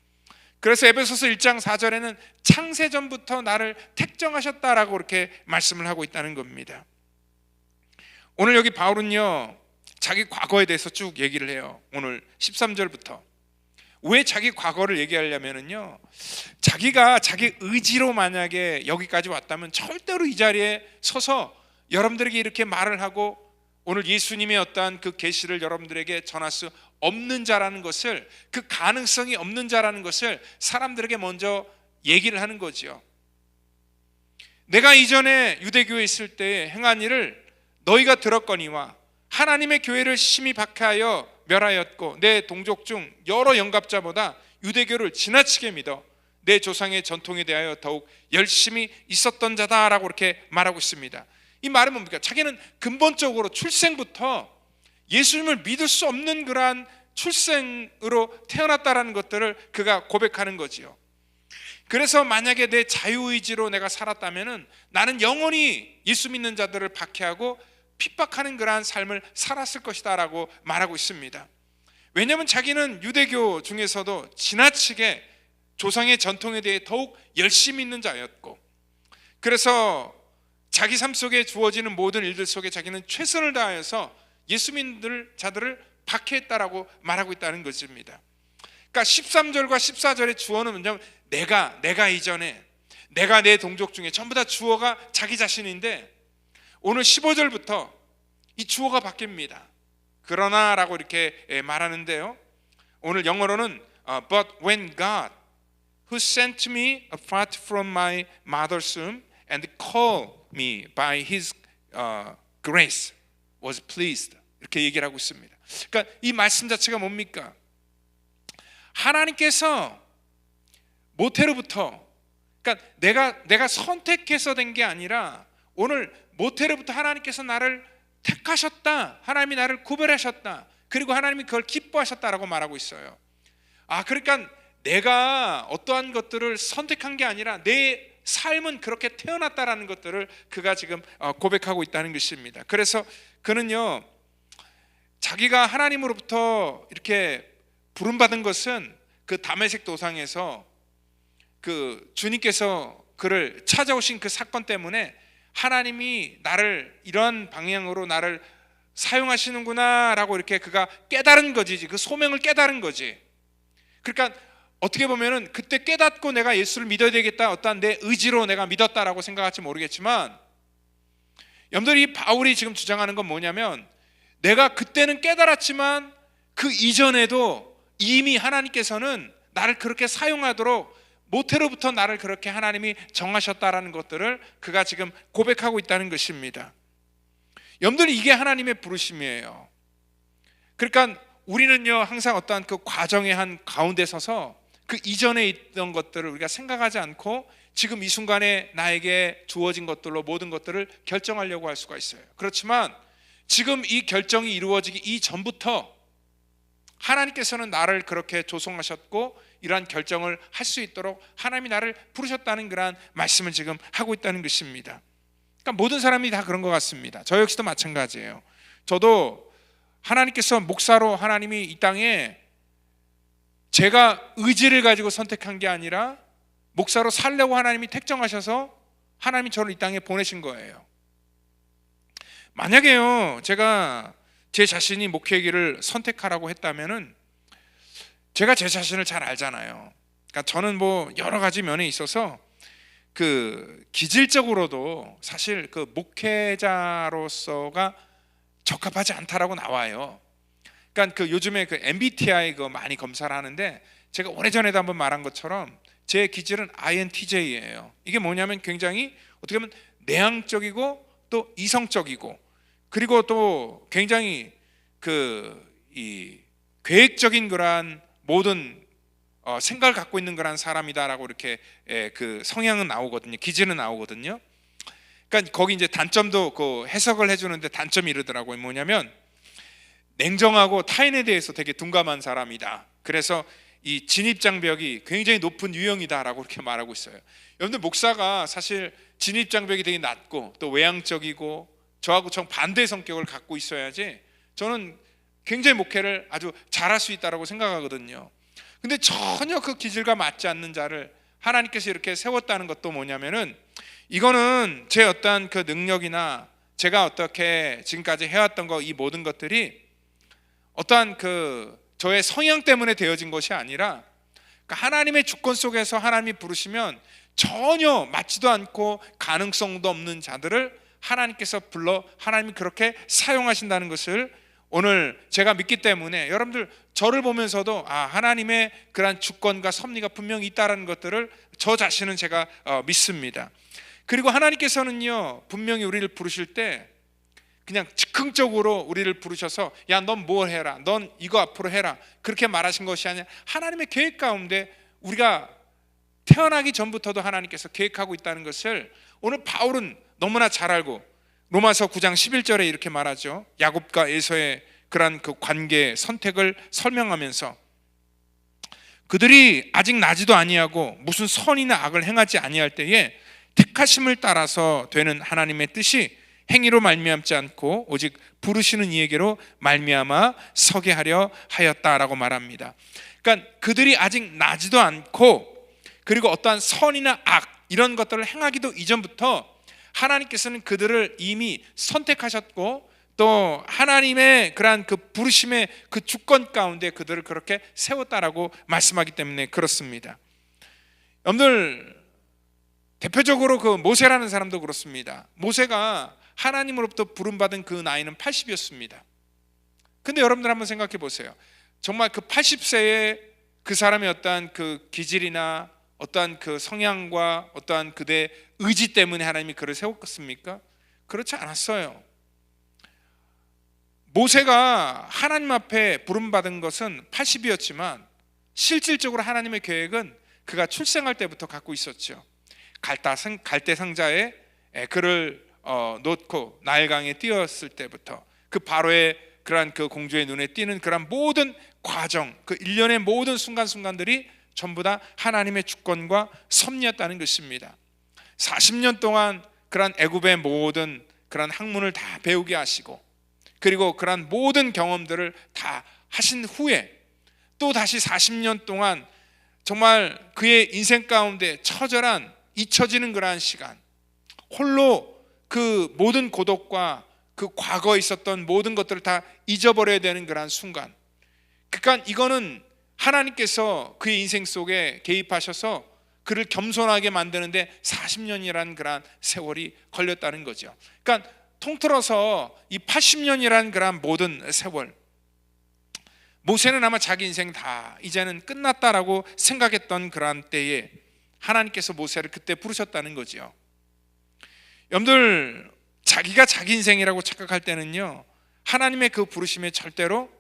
그래서 에베소서 1장 4절에는 창세전부터 나를 택정하셨다라고 이렇게 말씀을 하고 있다는 겁니다. 오늘 여기 바울은요, 자기 과거에 대해서 쭉 얘기를 해요. 오늘 13절부터. 왜 자기 과거를 얘기하려면은요, 자기가 자기 의지로 만약에 여기까지 왔다면 절대로 이 자리에 서서 여러분들에게 이렇게 말을 하고 오늘 예수님의 어떠한 그 계시를 여러분들에게 전할 수 없는 자라는 것을, 그 가능성이 없는 자라는 것을 사람들에게 먼저 얘기를 하는 거지요. 내가 이전에 유대교에 있을 때 행한 일을 너희가 들었거니와 하나님의 교회를 심히 박해하여 멸하였고 내 동족 중 여러 영갑자보다 유대교를 지나치게 믿어 내 조상의 전통에 대하여 더욱 열심히 있었던 자다라고 이렇게 말하고 있습니다. 이 말은 뭡니까? 자기는 근본적으로 출생부터 예수님을 믿을 수 없는 그러한 출생으로 태어났다라는 것들을 그가 고백하는 거지요. 그래서 만약에 내 자유의지로 내가 살았다면은 나는 영원히 예수 믿는 자들을 박해하고 핍박하는 그러한 삶을 살았을 것이다 라고 말하고 있습니다. 왜냐하면 자기는 유대교 중에서도 지나치게 조상의 전통에 대해 더욱 열심히 있는 자였고, 그래서 자기 삶 속에 주어지는 모든 일들 속에 자기는 최선을 다해서 예수 믿는 자들을 박해했다라고 말하고 있다는 것입니다. 그러니까 13절과 14절의 주어는 뭐냐면 내가 이전에 내가 내 동족 중에 전부 다 주어가 자기 자신인데 오늘 15절부터 이 주어가 바뀝니다. 그러나 라고 이렇게 말하는데요, 오늘 영어로는 But when God who sent me apart from my mother's womb and called me by his grace was pleased, 이렇게 얘기를 하고 있습니다. 그러니까 이 말씀 자체가 뭡니까? 하나님께서 모태로부터, 그러니까 내가 선택해서 된 게 아니라 오늘 모태로부터 하나님께서 나를 택하셨다, 하나님이 나를 구별하셨다, 그리고 하나님이 그걸 기뻐하셨다라고 말하고 있어요. 그러니까 내가 어떠한 것들을 선택한 게 아니라 내 삶은 그렇게 태어났다라는 것들을 그가 지금 고백하고 있다는 것입니다. 그래서 그는요, 자기가 하나님으로부터 이렇게 부름받은 것은 그 다메섹 도상에서 그 주님께서 그를 찾아오신 그 사건 때문에 하나님이 나를 이런 방향으로 나를 사용하시는구나 라고 이렇게 그가 깨달은 거지, 그 소명을 깨달은 거지. 그러니까 어떻게 보면은 그때 깨닫고 내가 예수를 믿어야 되겠다, 어떠한 내 의지로 내가 믿었다라고 생각할지 모르겠지만, 여러분들이 바울이 지금 주장하는 건 뭐냐면, 내가 그때는 깨달았지만 그 이전에도 이미 하나님께서는 나를 그렇게 사용하도록 모태로부터 나를 그렇게 하나님이 정하셨다라는 것들을 그가 지금 고백하고 있다는 것입니다. 여러분들, 이게 하나님의 부르심이에요. 그러니까 우리는요, 항상 어떠한 그 과정의 한 가운데 서서 그 이전에 있던 것들을 우리가 생각하지 않고 지금 이 순간에 나에게 주어진 것들로 모든 것들을 결정하려고 할 수가 있어요. 그렇지만 지금 이 결정이 이루어지기 이전부터 하나님께서는 나를 그렇게 조성하셨고 이러한 결정을 할 수 있도록 하나님이 나를 부르셨다는 그러한 말씀을 지금 하고 있다는 것입니다. 그러니까 모든 사람이 다 그런 것 같습니다. 저 역시도 마찬가지예요. 저도 하나님께서 목사로 하나님이 이 땅에 제가 의지를 가지고 선택한 게 아니라 목사로 살려고 하나님이 택정하셔서 하나님이 저를 이 땅에 보내신 거예요. 만약에요, 제가 제 자신이 목회의 길을 선택하라고 했다면은, 제가 제 자신을 잘 알잖아요. 그러니까 저는 뭐 여러 가지 면에 있어서 그 기질적으로도 사실 그 목회자로서가 적합하지 않다라고 나와요. 그러니까 그 요즘에 그 MBTI 그 많이 검사를 하는데, 제가 오래전에도 한번 말한 것처럼 제 기질은 INTJ예요. 이게 뭐냐면 굉장히 어떻게 보면 내향적이고 또 이성적이고, 그리고 또 굉장히 이 계획적인 그러한 모든 생각을 갖고 있는 그런 사람이다라고 이렇게 그 성향은 나오거든요. 기질은 나오거든요. 그러니까 거기 이제 단점도 그 해석을 해주는데 단점이 이러더라고요. 뭐냐면 냉정하고 타인에 대해서 되게 둔감한 사람이다. 그래서 이 진입장벽이 굉장히 높은 유형이다라고 이렇게 말하고 있어요. 여러분들, 목사가 사실 진입장벽이 되게 낮고 또 외향적이고 저하고 정반대의 성격을 갖고 있어야지 저는 굉장히 목회를 아주 잘할 수 있다고 생각하거든요. 근데 전혀 그 기질과 맞지 않는 자를 하나님께서 이렇게 세웠다는 것도 뭐냐면은, 이거는 제 어떠한 그 능력이나 제가 어떻게 지금까지 해왔던 거, 이 모든 것들이 어떠한 그 저의 성향 때문에 되어진 것이 아니라, 그러니까 하나님의 주권 속에서 하나님이 부르시면 전혀 맞지도 않고 가능성도 없는 자들을 하나님께서 불러 하나님이 그렇게 사용하신다는 것을 오늘 제가 믿기 때문에, 여러분들 저를 보면서도 하나님의 그러한 주권과 섭리가 분명히 있다는 것들을 저 자신은 제가 믿습니다. 그리고 하나님께서는요, 분명히 우리를 부르실 때 그냥 즉흥적으로 우리를 부르셔서 야, 넌 뭘 해라, 넌 이거 앞으로 해라, 그렇게 말하신 것이 아니라 하나님의 계획 가운데 우리가 태어나기 전부터도 하나님께서 계획하고 있다는 것을 오늘 바울은 너무나 잘 알고, 로마서 9장 11절에 이렇게 말하죠. 야곱과 에서의 그러한 그 관계 선택을 설명하면서, 그들이 아직 나지도 아니하고 무슨 선이나 악을 행하지 아니할 때에 택하심을 따라서 되는 하나님의 뜻이 행위로 말미암지 않고 오직 부르시는 이에게로 말미암아 서게 하려 하였다라고 말합니다. 그러니까 그들이 아직 나지도 않고, 그리고 어떠한 선이나 악 이런 것들을 행하기도 이전부터 하나님께서는 그들을 이미 선택하셨고, 또 하나님의 그러한 그 부르심의 그 주권 가운데 그들을 그렇게 세웠다라고 말씀하기 때문에 그렇습니다. 여러분들, 대표적으로 그 모세라는 사람도 그렇습니다. 모세가 하나님으로부터 부름받은 그 나이는 80이었습니다. 근데 여러분들 한번 생각해 보세요. 정말 그 80세에 그 사람의 어떠한 그 기질이나 어떠한 그 성향과 어떠한 그대의 의지 때문에 하나님이 그를 세웠겠습니까? 그렇지 않았어요. 모세가 하나님 앞에 부름받은 것은 80이었지만 실질적으로 하나님의 계획은 그가 출생할 때부터 갖고 있었죠. 갈대 상자에 그를 놓고 나일강에 띄었을 때부터 그 바로의 그러한 그 공주의 눈에 띄는 그러한 모든 과정, 그 일련의 모든 순간순간들이 전부 다 하나님의 주권과 섭리였다는 것입니다. 40년 동안 그러한 애굽의 모든 그러한 학문을 다 배우게 하시고, 그리고 그러한 모든 경험들을 다 하신 후에 또 다시 40년 동안 정말 그의 인생 가운데 처절한 잊혀지는 그러한 시간, 홀로 그 모든 고독과 그 과거에 있었던 모든 것들을 다 잊어버려야 되는 그러한 순간. 그러니까 이거는 하나님께서 그의 인생 속에 개입하셔서 그를 겸손하게 만드는데 40년이라는 그러한 세월이 걸렸다는 거죠. 그러니까 통틀어서 이 80년이라는 그러한 모든 세월, 모세는 아마 자기 인생 다 이제는 끝났다라고 생각했던 그러한 때에 하나님께서 모세를 그때 부르셨다는 거죠. 여러분들, 자기가 자기 인생이라고 착각할 때는요, 하나님의 그 부르심에 절대로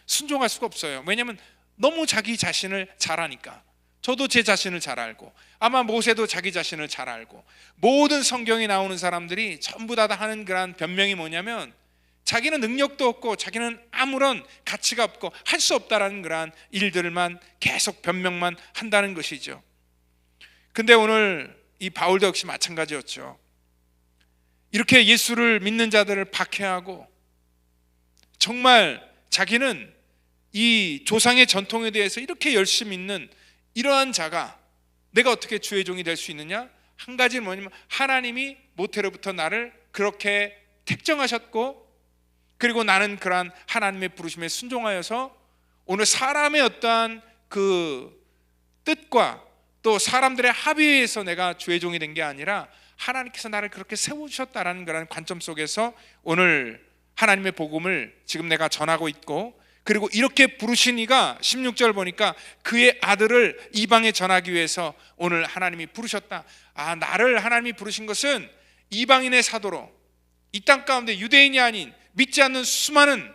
순종할 수가 없어요. 왜냐하면 너무 자기 자신을 잘 아니까. 저도 제 자신을 잘 알고, 아마 모세도 자기 자신을 잘 알고, 모든 성경에 나오는 사람들이 전부 다 하는 그런 변명이 뭐냐면 자기는 능력도 없고 자기는 아무런 가치가 없고 할 수 없다라는 그런 일들만 계속 변명만 한다는 것이죠. 근데 오늘 이 바울도 역시 마찬가지였죠. 이렇게 예수를 믿는 자들을 박해하고, 정말 자기는 이 조상의 전통에 대해서 이렇게 열심히 있는 이러한 자가 내가 어떻게 주의 종이 될 수 있느냐? 한 가지는 뭐냐면 하나님이 모태로부터 나를 그렇게 택정하셨고, 그리고 나는 그러한 하나님의 부르심에 순종하여서 오늘 사람의 어떠한 그 뜻과 또 사람들의 합의에 의해서 내가 주의 종이 된 게 아니라 하나님께서 나를 그렇게 세우셨다라는 그런 관점 속에서 오늘 하나님의 복음을 지금 내가 전하고 있고, 그리고 이렇게 부르신 이가 16절 보니까 그의 아들을 이방에 전하기 위해서 오늘 하나님이 부르셨다. 나를 하나님이 부르신 것은 이방인의 사도로 이 땅 가운데 유대인이 아닌 믿지 않는 수많은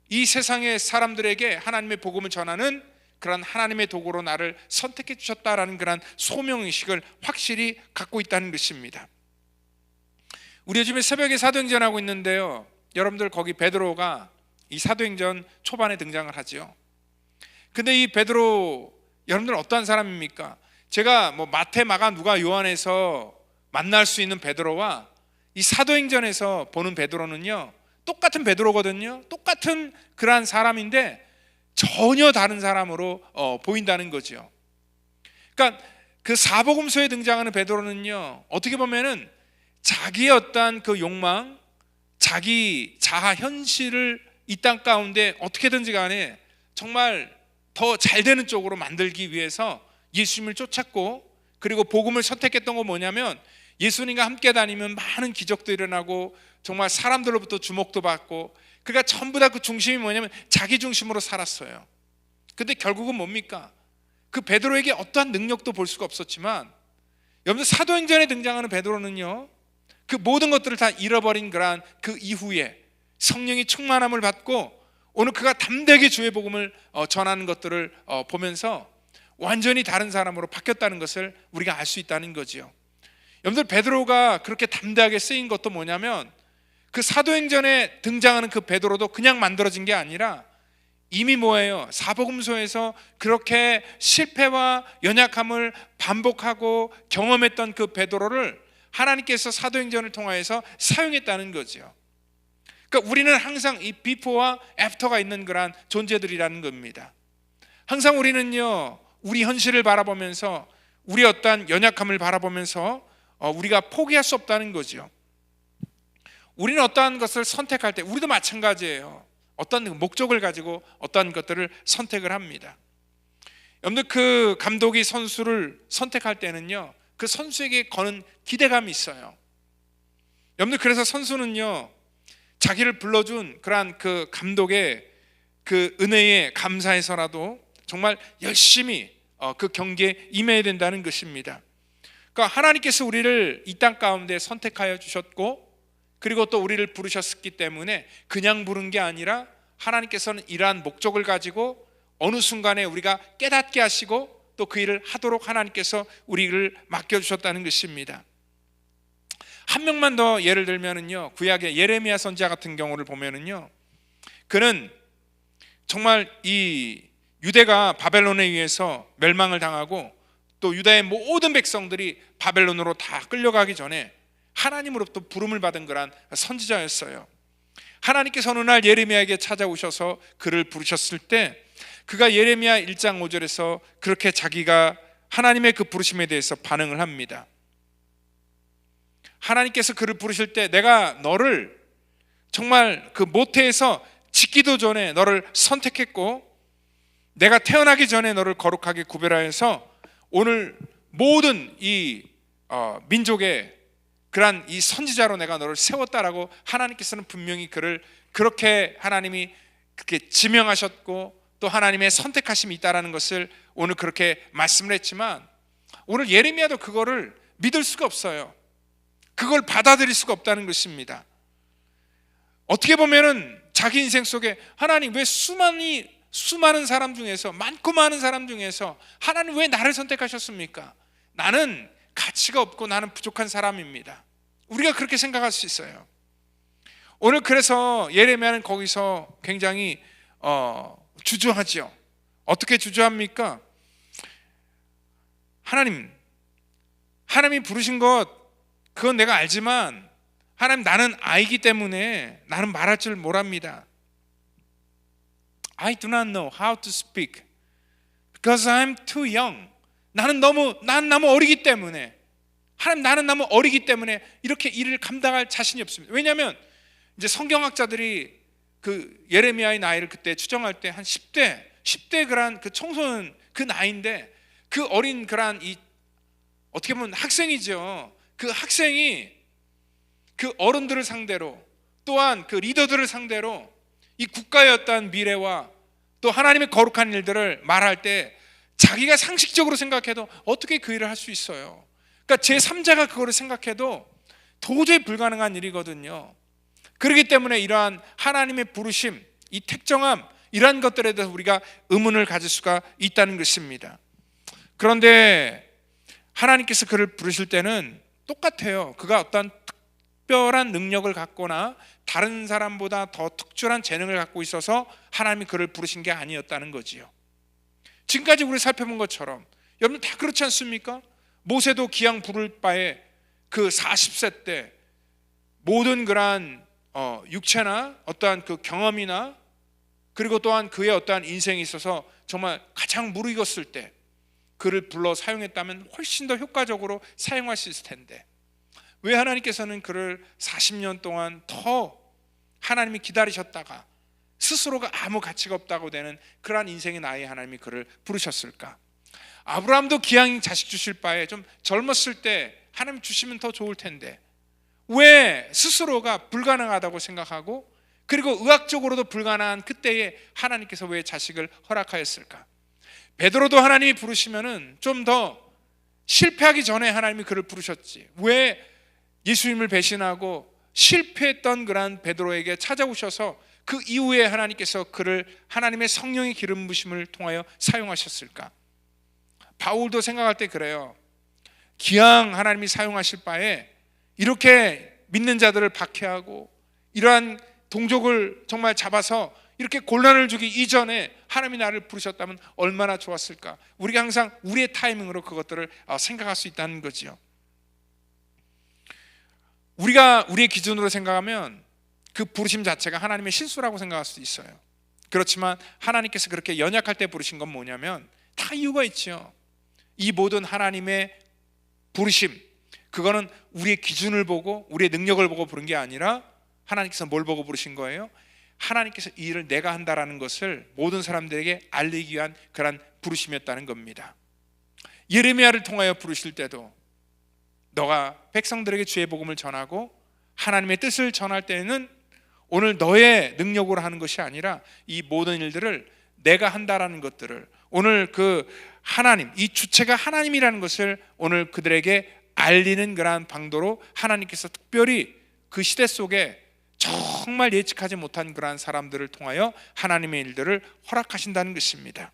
이 세상의 사람들에게 하나님의 복음을 전하는 그런 하나님의 도구로 나를 선택해 주셨다라는 그런 소명의식을 확실히 갖고 있다는 것입니다. 우리 요즘에 새벽에 사도행전하고 있는데요, 여러분들 거기 베드로가 이 사도행전 초반에 등장을 하죠. 근데 이 베드로, 여러분들 어떠한 사람입니까? 제가 뭐 마태, 마가, 누가, 요한에서 만날 수 있는 베드로와 이 사도행전에서 보는 베드로는요, 똑같은 베드로거든요. 똑같은 그러한 사람인데 전혀 다른 사람으로 보인다는 거죠. 그러니까 그 사복음서에 등장하는 베드로는요, 어떻게 보면은 자기의 어떠한 그 욕망, 자기 자아 현실을 이 땅 가운데 어떻게든지 간에 정말 더 잘 되는 쪽으로 만들기 위해서 예수님을 쫓았고, 그리고 복음을 선택했던 건 뭐냐면 예수님과 함께 다니면 많은 기적도 일어나고 정말 사람들로부터 주목도 받고, 그러니까 전부 다 그 중심이 뭐냐면 자기 중심으로 살았어요. 근데 결국은 뭡니까? 그 베드로에게 어떠한 능력도 볼 수가 없었지만, 여러분 사도행전에 등장하는 베드로는요, 그 모든 것들을 다 잃어버린 그러한 그 이후에 성령이 충만함을 받고 오늘 그가 담대하게 주의 복음을 전하는 것들을 보면서 완전히 다른 사람으로 바뀌었다는 것을 우리가 알 수 있다는 거죠. 여러분들, 베드로가 그렇게 담대하게 쓰인 것도 뭐냐면 그 사도행전에 등장하는 그 베드로도 그냥 만들어진 게 아니라 이미 뭐예요? 사복음서에서 그렇게 실패와 연약함을 반복하고 경험했던 그 베드로를 하나님께서 사도행전을 통하여서 사용했다는 거죠. 그러니까 우리는 항상 이 비포와 애프터가 있는 그러한 존재들이라는 겁니다. 항상 우리는요, 우리 현실을 바라보면서 우리 어떠한 연약함을 바라보면서 우리가 포기할 수 없다는 거죠. 우리는 어떠한 것을 선택할 때 우리도 마찬가지예요. 어떤 목적을 가지고 어떠한 것들을 선택을 합니다. 여러분들, 그 감독이 선수를 선택할 때는요, 그 선수에게 거는 기대감이 있어요. 여러분들, 그래서 선수는요, 자기를 불러준 그러한 그 감독의 그 은혜에 감사해서라도 정말 열심히 그 경기에 임해야 된다는 것입니다. 그러니까 하나님께서 우리를 이 땅 가운데 선택하여 주셨고, 그리고 또 우리를 부르셨기 때문에 그냥 부른 게 아니라 하나님께서는 이러한 목적을 가지고 어느 순간에 우리가 깨닫게 하시고 또 그 일을 하도록 하나님께서 우리를 맡겨주셨다는 것입니다. 한 명만 더 예를 들면은요, 구약의 예레미야 선지자 같은 경우를 보면은요, 그는 정말 이 유대가 바벨론에 의해서 멸망을 당하고 또 유다의 모든 백성들이 바벨론으로 다 끌려가기 전에 하나님으로부터 부름을 받은 그런 선지자였어요. 하나님께서 어느 날 예레미야에게 찾아오셔서 그를 부르셨을 때 그가 예레미야 1장 5절에서 그렇게 자기가 하나님의 그 부르심에 대해서 반응을 합니다. 하나님께서 그를 부르실 때 내가 너를 정말 그 모태에서 짓기도 전에 너를 선택했고 내가 태어나기 전에 너를 거룩하게 구별하여서 오늘 모든 이 민족의 그러한 이 선지자로 내가 너를 세웠다라고 하나님께서는 분명히 그를 그렇게 하나님이 그렇게 지명하셨고 또 하나님의 선택하심이 있다라는 것을 오늘 그렇게 말씀을 했지만 오늘 예레미야도 그거를 믿을 수가 없어요. 그걸 받아들일 수가 없다는 것입니다. 어떻게 보면은 자기 인생 속에 하나님 왜 수많은 사람 중에서 많고 많은 사람 중에서 하나님 왜 나를 선택하셨습니까? 나는 가치가 없고 나는 부족한 사람입니다. 우리가 그렇게 생각할 수 있어요. 오늘 그래서 예레미야는 거기서 굉장히 주저하죠. 어떻게 주저합니까? 하나님이 부르신 것 그건 내가 알지만 하나님 나는 아이기 때문에 나는 말할 줄 모릅니다. I do not know how to speak because I'm too young. 난 너무 어리기 때문에 하나님 나는 너무 어리기 때문에 이렇게 일을 감당할 자신이 없습니다. 왜냐하면 이제 성경학자들이 그 예레미야의 나이를 그때 추정할 때 한 10대 그런 그 청소년 그 나이인데 그 어린 그런 이 어떻게 보면 학생이죠. 그 학생이 그 어른들을 상대로 또한 그 리더들을 상대로 이 국가의 어떤 미래와 또 하나님의 거룩한 일들을 말할 때 자기가 상식적으로 생각해도 어떻게 그 일을 할 수 있어요. 그러니까 제3자가 그거를 생각해도 도저히 불가능한 일이거든요. 그렇기 때문에 이러한 하나님의 부르심, 이 택정함 이러한 것들에 대해서 우리가 의문을 가질 수가 있다는 것입니다. 그런데 하나님께서 그를 부르실 때는 똑같아요. 그가 어떤 특별한 능력을 갖거나 다른 사람보다 더 특출한 재능을 갖고 있어서 하나님이 그를 부르신 게 아니었다는 거지요. 지금까지 우리 살펴본 것처럼 여러분 다 그렇지 않습니까? 모세도 기왕 부를 바에 그 40세 때 모든 그러한 육체나 어떠한 그 경험이나 그리고 또한 그의 어떠한 인생에 있어서 정말 가장 무르익었을 때 그를 불러 사용했다면 훨씬 더 효과적으로 사용할 수 있을 텐데 왜 하나님께서는 그를 40년 동안 더 하나님이 기다리셨다가 스스로가 아무 가치가 없다고 되는 그러한 인생의 나이에 하나님이 그를 부르셨을까? 아브라함도 기왕 자식 주실 바에 좀 젊었을 때 하나님 주시면 더 좋을 텐데 왜 스스로가 불가능하다고 생각하고 그리고 의학적으로도 불가능한 그때에 하나님께서 왜 자식을 허락하였을까? 베드로도 하나님이 부르시면은 좀 더 실패하기 전에 하나님이 그를 부르셨지. 왜 예수님을 배신하고 실패했던 그런 베드로에게 찾아오셔서 그 이후에 하나님께서 그를 하나님의 성령의 기름 부심을 통하여 사용하셨을까? 바울도 생각할 때 그래요. 기왕 하나님이 사용하실 바에 이렇게 믿는 자들을 박해하고 이러한 동족을 정말 잡아서 이렇게 곤란을 주기 이전에 하나님이 나를 부르셨다면 얼마나 좋았을까? 우리가 항상 우리의 타이밍으로 그것들을 생각할 수 있다는 거지요. 우리가 우리의 기준으로 생각하면 그 부르심 자체가 하나님의 실수라고 생각할 수도 있어요. 그렇지만 하나님께서 그렇게 연약할 때 부르신 건 뭐냐면 다 이유가 있죠. 이 모든 하나님의 부르심 그거는 우리의 기준을 보고 우리의 능력을 보고 부른 게 아니라 하나님께서 뭘 보고 부르신 거예요? 하나님께서 이 일을 내가 한다라는 것을 모든 사람들에게 알리기 위한 그런 부르심이었다는 겁니다. 예레미야를 통하여 부르실 때도 너가 백성들에게 주의 복음을 전하고 하나님의 뜻을 전할 때는 오늘 너의 능력으로 하는 것이 아니라 이 모든 일들을 내가 한다라는 것들을 오늘 그 하나님, 이 주체가 하나님이라는 것을 오늘 그들에게 알리는 그러한 방도로 하나님께서 특별히 그 시대 속에 정말 예측하지 못한 그러한 사람들을 통하여 하나님의 일들을 허락하신다는 것입니다.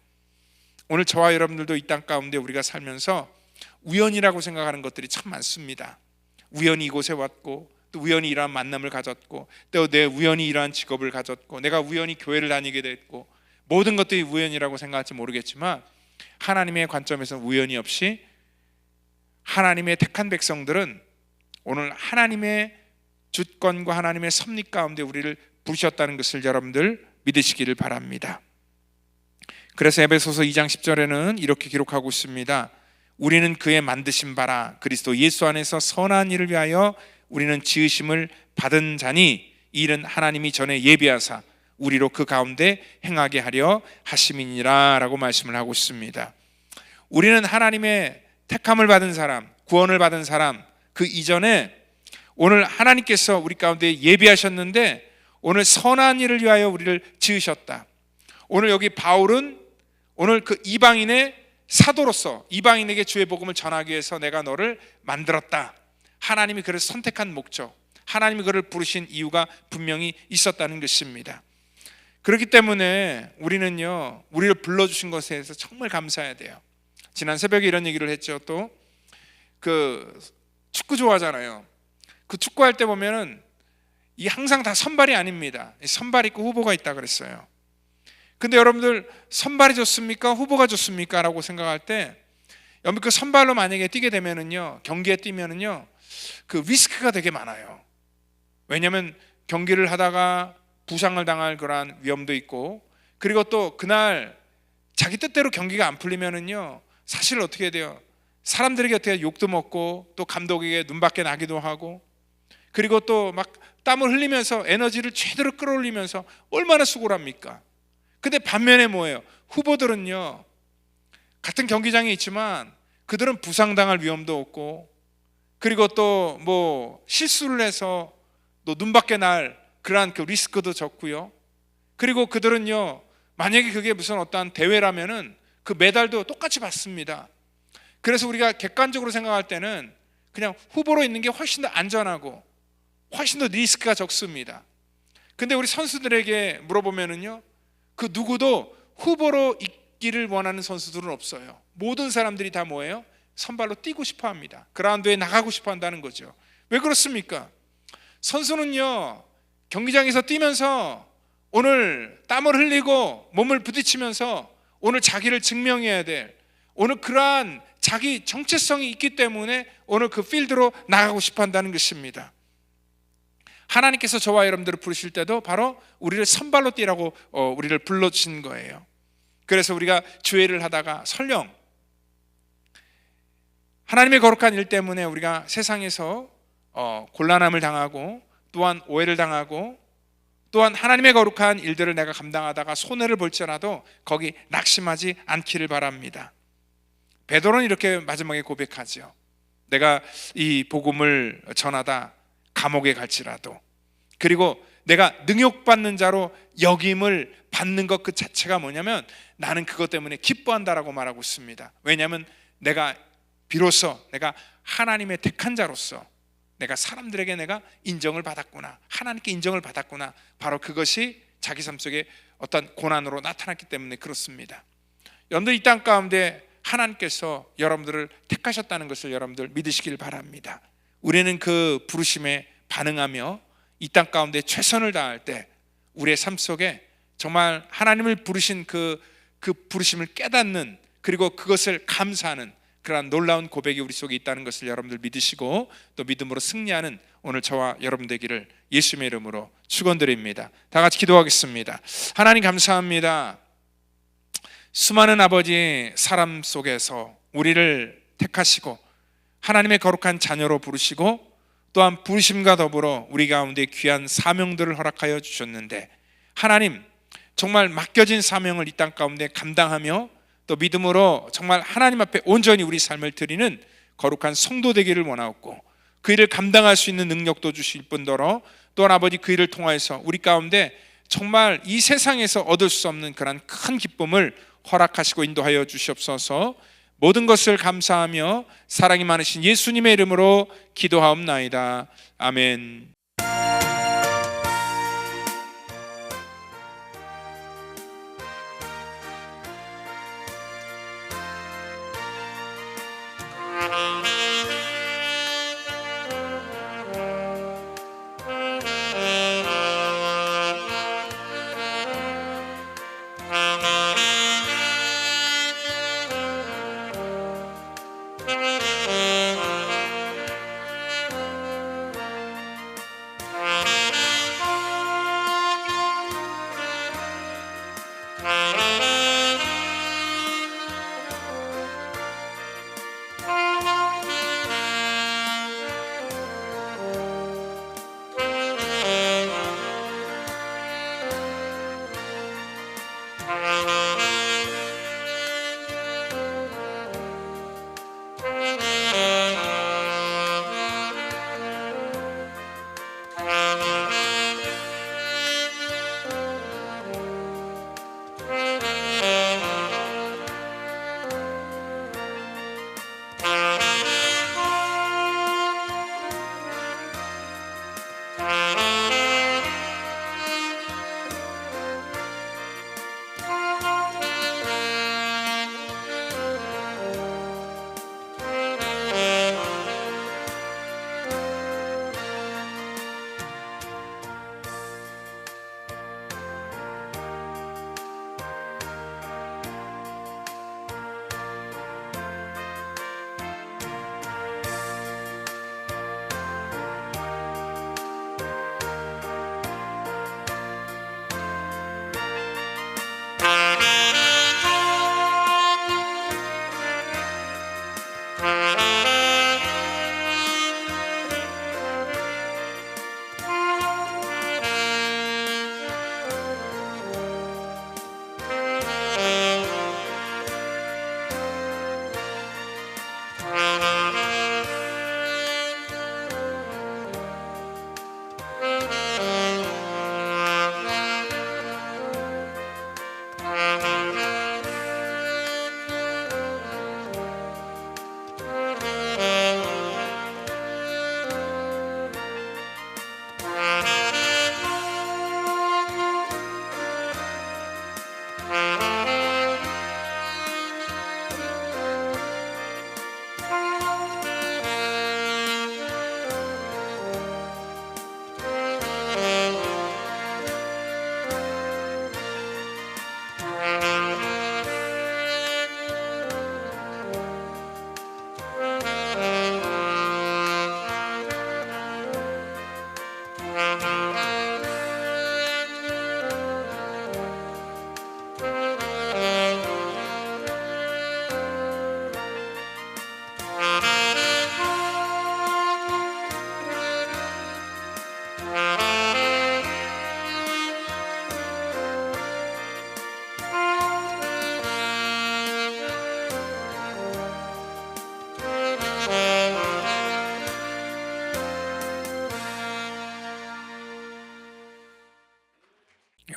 오늘 저와 여러분들도 이 땅 가운데 우리가 살면서 우연이라고 생각하는 것들이 참 많습니다. 우연히 이곳에 왔고, 또 우연히 이러한 만남을 가졌고, 또 내 우연히 이러한 직업을 가졌고, 내가 우연히 교회를 다니게 됐고, 모든 것들이 우연이라고 생각할지 모르겠지만 하나님의 관점에서 우연이 없이 하나님의 택한 백성들은 오늘 하나님의 주권과 하나님의 섭리 가운데 우리를 부르셨다는 것을 여러분들 믿으시기를 바랍니다. 그래서 에베소서 2장 10절에는 이렇게 기록하고 있습니다. 우리는 그의 만드신 바라 그리스도 예수 안에서 선한 일을 위하여 우리는 지으심을 받은 자니 이 일은 하나님이 전에 예비하사 우리로 그 가운데 행하게 하려 하심이니라 라고 말씀을 하고 있습니다. 우리는 하나님의 택함을 받은 사람, 구원을 받은 사람, 그 이전에 오늘 하나님께서 우리 가운데 예비하셨는데 오늘 선한 일을 위하여 우리를 지으셨다. 오늘 여기 바울은 오늘 그 이방인의 사도로서 이방인에게 주의 복음을 전하기 위해서 내가 너를 만들었다. 하나님이 그를 선택한 목적, 하나님이 그를 부르신 이유가 분명히 있었다는 것입니다. 그렇기 때문에 우리는요, 우리를 불러주신 것에 대해서 정말 감사해야 돼요. 지난 새벽에 이런 얘기를 했죠. 또 그 축구 좋아하잖아요. 그 축구할 때 보면은 이 항상 다 선발이 아닙니다. 선발 있고 후보가 있다 그랬어요. 근데 여러분들 선발이 좋습니까? 후보가 좋습니까? 라고 생각할 때 여러분 그 선발로 만약에 뛰게 되면은요, 경기에 뛰면은요, 그 리스크가 되게 많아요. 왜냐하면 경기를 하다가 부상을 당할 그러한 위험도 있고, 그리고 또 그날 자기 뜻대로 경기가 안 풀리면은요, 사실 어떻게 돼요? 사람들에게 어떻게 욕도 먹고, 또 감독에게 눈밖에 나기도 하고, 그리고 또 막 땀을 흘리면서 에너지를 최대로 끌어올리면서 얼마나 수고를 합니까? 근데 반면에 뭐예요? 후보들은요, 같은 경기장에 있지만 그들은 부상당할 위험도 없고, 그리고 또 뭐 실수를 해서 또 눈밖에 날 그러한 그 리스크도 적고요. 그리고 그들은요, 만약에 그게 무슨 어떠한 대회라면은 그 메달도 똑같이 받습니다. 그래서 우리가 객관적으로 생각할 때는 그냥 후보로 있는 게 훨씬 더 안전하고 훨씬 더 리스크가 적습니다. 근데 우리 선수들에게 물어보면은요, 그 누구도 후보로 있기를 원하는 선수들은 없어요. 모든 사람들이 다 뭐예요? 선발로 뛰고 싶어 합니다. 그라운드에 나가고 싶어 한다는 거죠. 왜 그렇습니까? 선수는요, 경기장에서 뛰면서 오늘 땀을 흘리고 몸을 부딪히면서 오늘 자기를 증명해야 될, 오늘 그러한 자기 정체성이 있기 때문에 오늘 그 필드로 나가고 싶어 한다는 것입니다. 하나님께서 저와 여러분들을 부르실 때도 바로 우리를 선발로 뛰라고 우리를 불러주신 거예요. 그래서 우리가 주회를 하다가 설령 하나님의 거룩한 일 때문에 우리가 세상에서 곤란함을 당하고, 또한 오해를 당하고, 또한 하나님의 거룩한 일들을 내가 감당하다가 손해를 볼지라도 거기 낙심하지 않기를 바랍니다. 베드로는 이렇게 마지막에 고백하죠. 내가 이 복음을 전하다 감옥에 갈지라도, 그리고 내가 능욕받는 자로 여김을 받는 것 그 자체가 뭐냐면 나는 그것 때문에 기뻐한다라고 말하고 있습니다. 왜냐하면 내가 비로소 내가 하나님의 택한 자로서 내가 사람들에게 내가 인정을 받았구나, 하나님께 인정을 받았구나, 바로 그것이 자기 삶 속에 어떤 고난으로 나타났기 때문에 그렇습니다. 여러분들 이 땅 가운데 하나님께서 여러분들을 택하셨다는 것을 여러분들 믿으시길 바랍니다. 우리는 그 부르심에 반응하며 이 땅 가운데 최선을 다할 때 우리의 삶 속에 정말 하나님을 부르신 그 부르심을 깨닫는, 그리고 그것을 감사하는 그러한 놀라운 고백이 우리 속에 있다는 것을 여러분들 믿으시고 또 믿음으로 승리하는 오늘 저와 여러분 되기를 예수님의 이름으로 축원드립니다. 다 같이 기도하겠습니다. 하나님 감사합니다. 수많은 아버지 사람 속에서 우리를 택하시고 하나님의 거룩한 자녀로 부르시고 또한 부르심과 더불어 우리 가운데 귀한 사명들을 허락하여 주셨는데, 하나님 정말 맡겨진 사명을 이 땅 가운데 감당하며 또 믿음으로 정말 하나님 앞에 온전히 우리 삶을 드리는 거룩한 성도 되기를 원하옵고, 그 일을 감당할 수 있는 능력도 주실 뿐더러 또한 아버지 그 일을 통하여서 우리 가운데 정말 이 세상에서 얻을 수 없는 그런 큰 기쁨을 허락하시고 인도하여 주시옵소서. 모든 것을 감사하며 사랑이 많으신 예수님의 이름으로 기도하옵나이다. 아멘.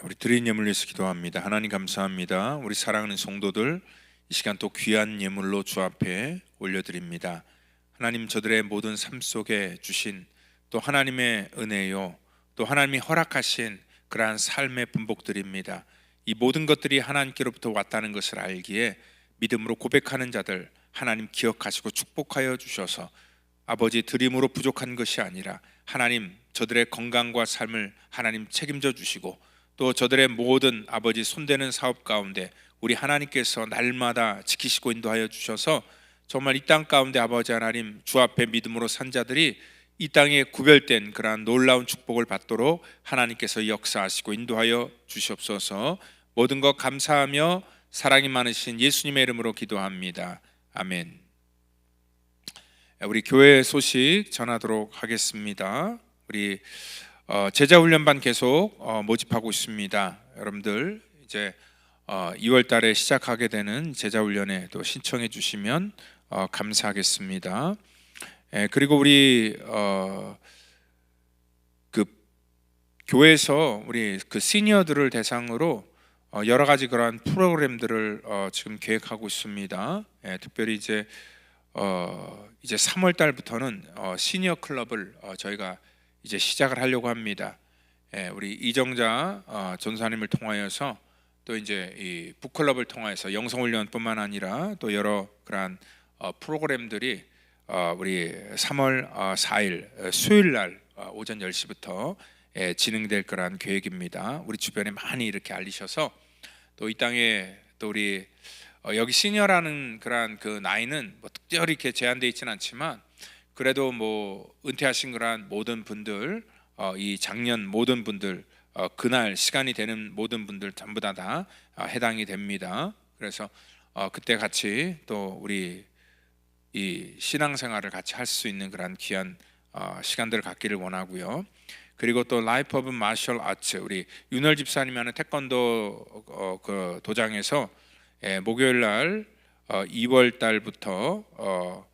우리 드린 예물 위해서 기도합니다. 하나님 감사합니다. 우리 사랑하는 성도들 이 시간 또 귀한 예물로 주 앞에 올려드립니다. 하나님, 저들의 모든 삶 속에 주신 또 하나님의 은혜요, 또 하나님이 허락하신 그러한 삶의 분복들입니다. 이 모든 것들이 하나님께로부터 왔다는 것을 알기에 믿음으로 고백하는 자들 하나님 기억하시고 축복하여 주셔서 아버지, 드림으로 부족한 것이 아니라 하나님, 저들의 건강과 삶을 하나님 책임져 주시고 또 저들의 모든 아버지 손대는 사업 가운데 우리 하나님께서 날마다 지키시고 인도하여 주셔서 정말 이 땅 가운데 아버지 하나님 주 앞에 믿음으로 산 자들이 이 땅에 구별된 그러한 놀라운 축복을 받도록 하나님께서 역사하시고 인도하여 주시옵소서. 모든 것 감사하며 사랑이 많으신 예수님의 이름으로 기도합니다. 아멘. 우리 교회 소식 전하도록 하겠습니다. 우리 제자훈련반 계속 모집하고 있습니다. 여러분들 이제 2월 달에 시작하게 되는 제자훈련에 또 신청해 주시면 감사하겠습니다. 그리고 우리 그 교회에서 우리 그 시니어들을 대상으로 여러 가지 그러한 프로그램들을 지금 계획하고 있습니다. 특별히 이제 3월 달부터는 시니어 클럽을 저희가 이제 시작을 하려고 합니다. 우리 이정자 전사님을 통하여서 또 이제 이 북클럽을 통해서 영성훈련뿐만 아니라 또 여러 그러한 프로그램들이 우리 3월 4일 수요일 날 오전 10시부터 진행될 거란 계획입니다. 우리 주변에 많이 이렇게 알리셔서 또 이 땅에 또 우리 여기 시니어라는 그러한 그 나이는 뭐 특별히 이렇게 제한되어 있지는 않지만 그래도 뭐 은퇴하신 그러한 모든 분들, 이 작년 모든 분들, 그날 시간이 되는 모든 분들 전부 다 해당이 됩니다. 그래서 그때 같이 또 우리 이 신앙생활을 같이 할 수 있는 그런 귀한 시간들을 갖기를 원하고요. 그리고 또 라이프 오브 마셜 아츠, 우리 윤월 집사님이 하는 태권도 그 도장에서 목요일 날 2월 달부터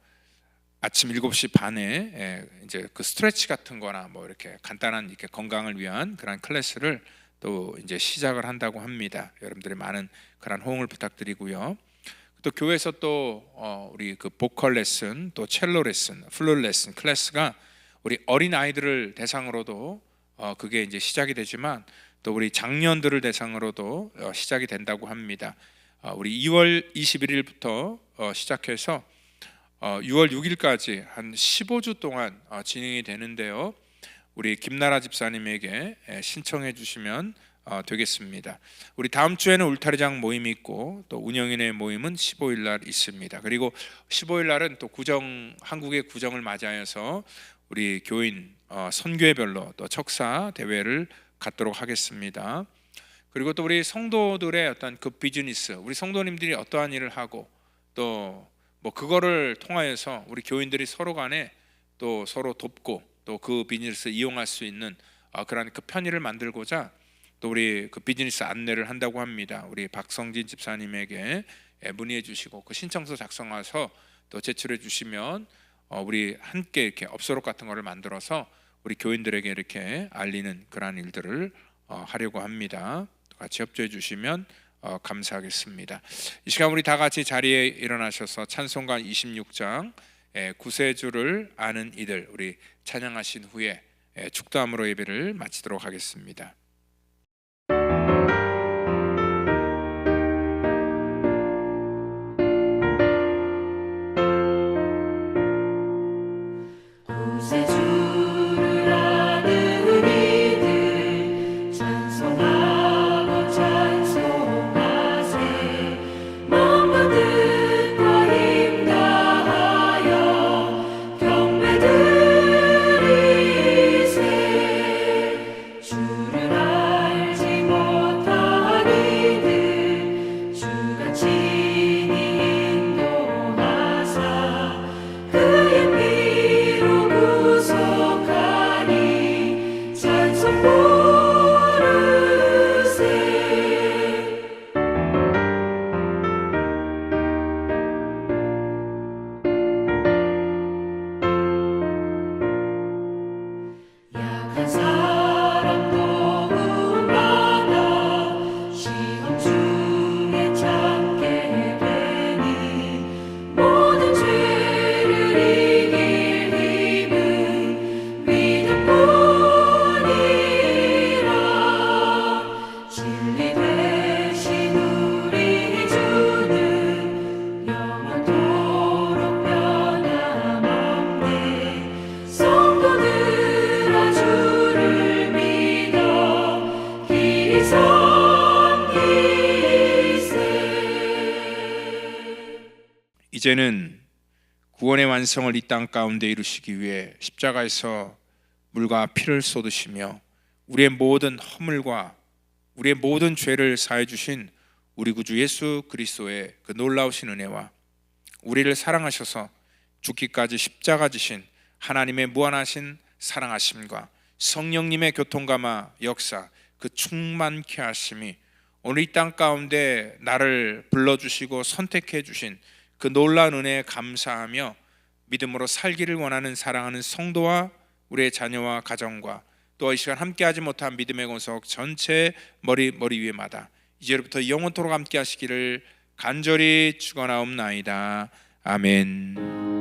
아침 7시 반에 이제 그 스트레치 같은 거나 뭐 이렇게 간단한 이렇게 건강을 위한 그런 클래스를 또 이제 시작을 한다고 합니다. 여러분들의 많은 그런 호응을 부탁드리고요. 또 교회에서 또 우리 그 보컬 레슨, 또 첼로 레슨, 플룻 레슨 클래스가 우리 어린 아이들을 대상으로도 그게 이제 시작이 되지만 또 우리 장년들을 대상으로도 시작이 된다고 합니다. 우리 2월 21일부터 시작해서 6월 6일까지 한 15주 동안 진행이 되는데요. 우리 김나라 집사님에게 신청해 주시면 되겠습니다. 우리 다음 주에는 울타리장 모임이 있고 또 운영인의 모임은 15일 날 있습니다. 그리고 15일 날은 또 한국의 구정을 맞이하여서 우리 교인 선교회별로 또 척사 대회를 갖도록 하겠습니다. 그리고 또 우리 성도들의 어떤 그 비즈니스, 우리 성도님들이 어떠한 일을 하고 또 뭐 그거를 통하여서 우리 교인들이 서로 간에 또 서로 돕고 또 그 비즈니스 이용할 수 있는 그런 그 편의를 만들고자 또 우리 그 비즈니스 안내를 한다고 합니다. 우리 박성진 집사님에게 문의해 주시고 그 신청서 작성해서 또 제출해 주시면 우리 함께 이렇게 업소록 같은 거를 만들어서 우리 교인들에게 이렇게 알리는 그러한 일들을 하려고 합니다. 같이 협조해 주시면 감사하겠습니다. 이 시간 우리 다 같이 자리에 일어나셔서 찬송가 26장 구세주를 아는 이들 우리 찬양하신 후에 축도함으로 예배를 마치도록 하겠습니다. 구세주를 아는 이들 찬송하고 찬송하세 몸과 뜻과 힘 다하여 경배 드리세 주를 알지 못한 이들 주가 친히 인도하사 그의 피로 구속하니 찬송 부르세 약한 사람 도움받아 시험 중에 참게 되니 모든 죄를 이길 힘은 믿음뿐이라 진리 되신 우리 주는 영원토록 변함없네 성도들아 주를 믿어 길이 섬기세 이제는 구원의 완성을 이 땅 가운데 이루시기 위해 십자가에서 물과 피를 쏟으시며 우리의 모든 허물과 우리의 모든 죄를 사해 주신 우리 구주 예수 그리스도의 그 놀라우신 은혜와 우리를 사랑하셔서 죽기까지 십자가 지신 하나님의 무한하신 사랑하심과 성령님의 교통감화 역사 그 충만케 하심이 오늘 이 땅 가운데 나를 불러주시고 선택해 주신 그 놀라운 은혜에 감사하며 믿음으로 살기를 원하는 사랑하는 성도와 우리의 자녀와 가정과 또 이 시간 함께하지 못한 믿음의 권석 전체 머리 위에마다 이제부터 영원토록 함께 하시기를 간절히 축원하옵나이다. 아멘.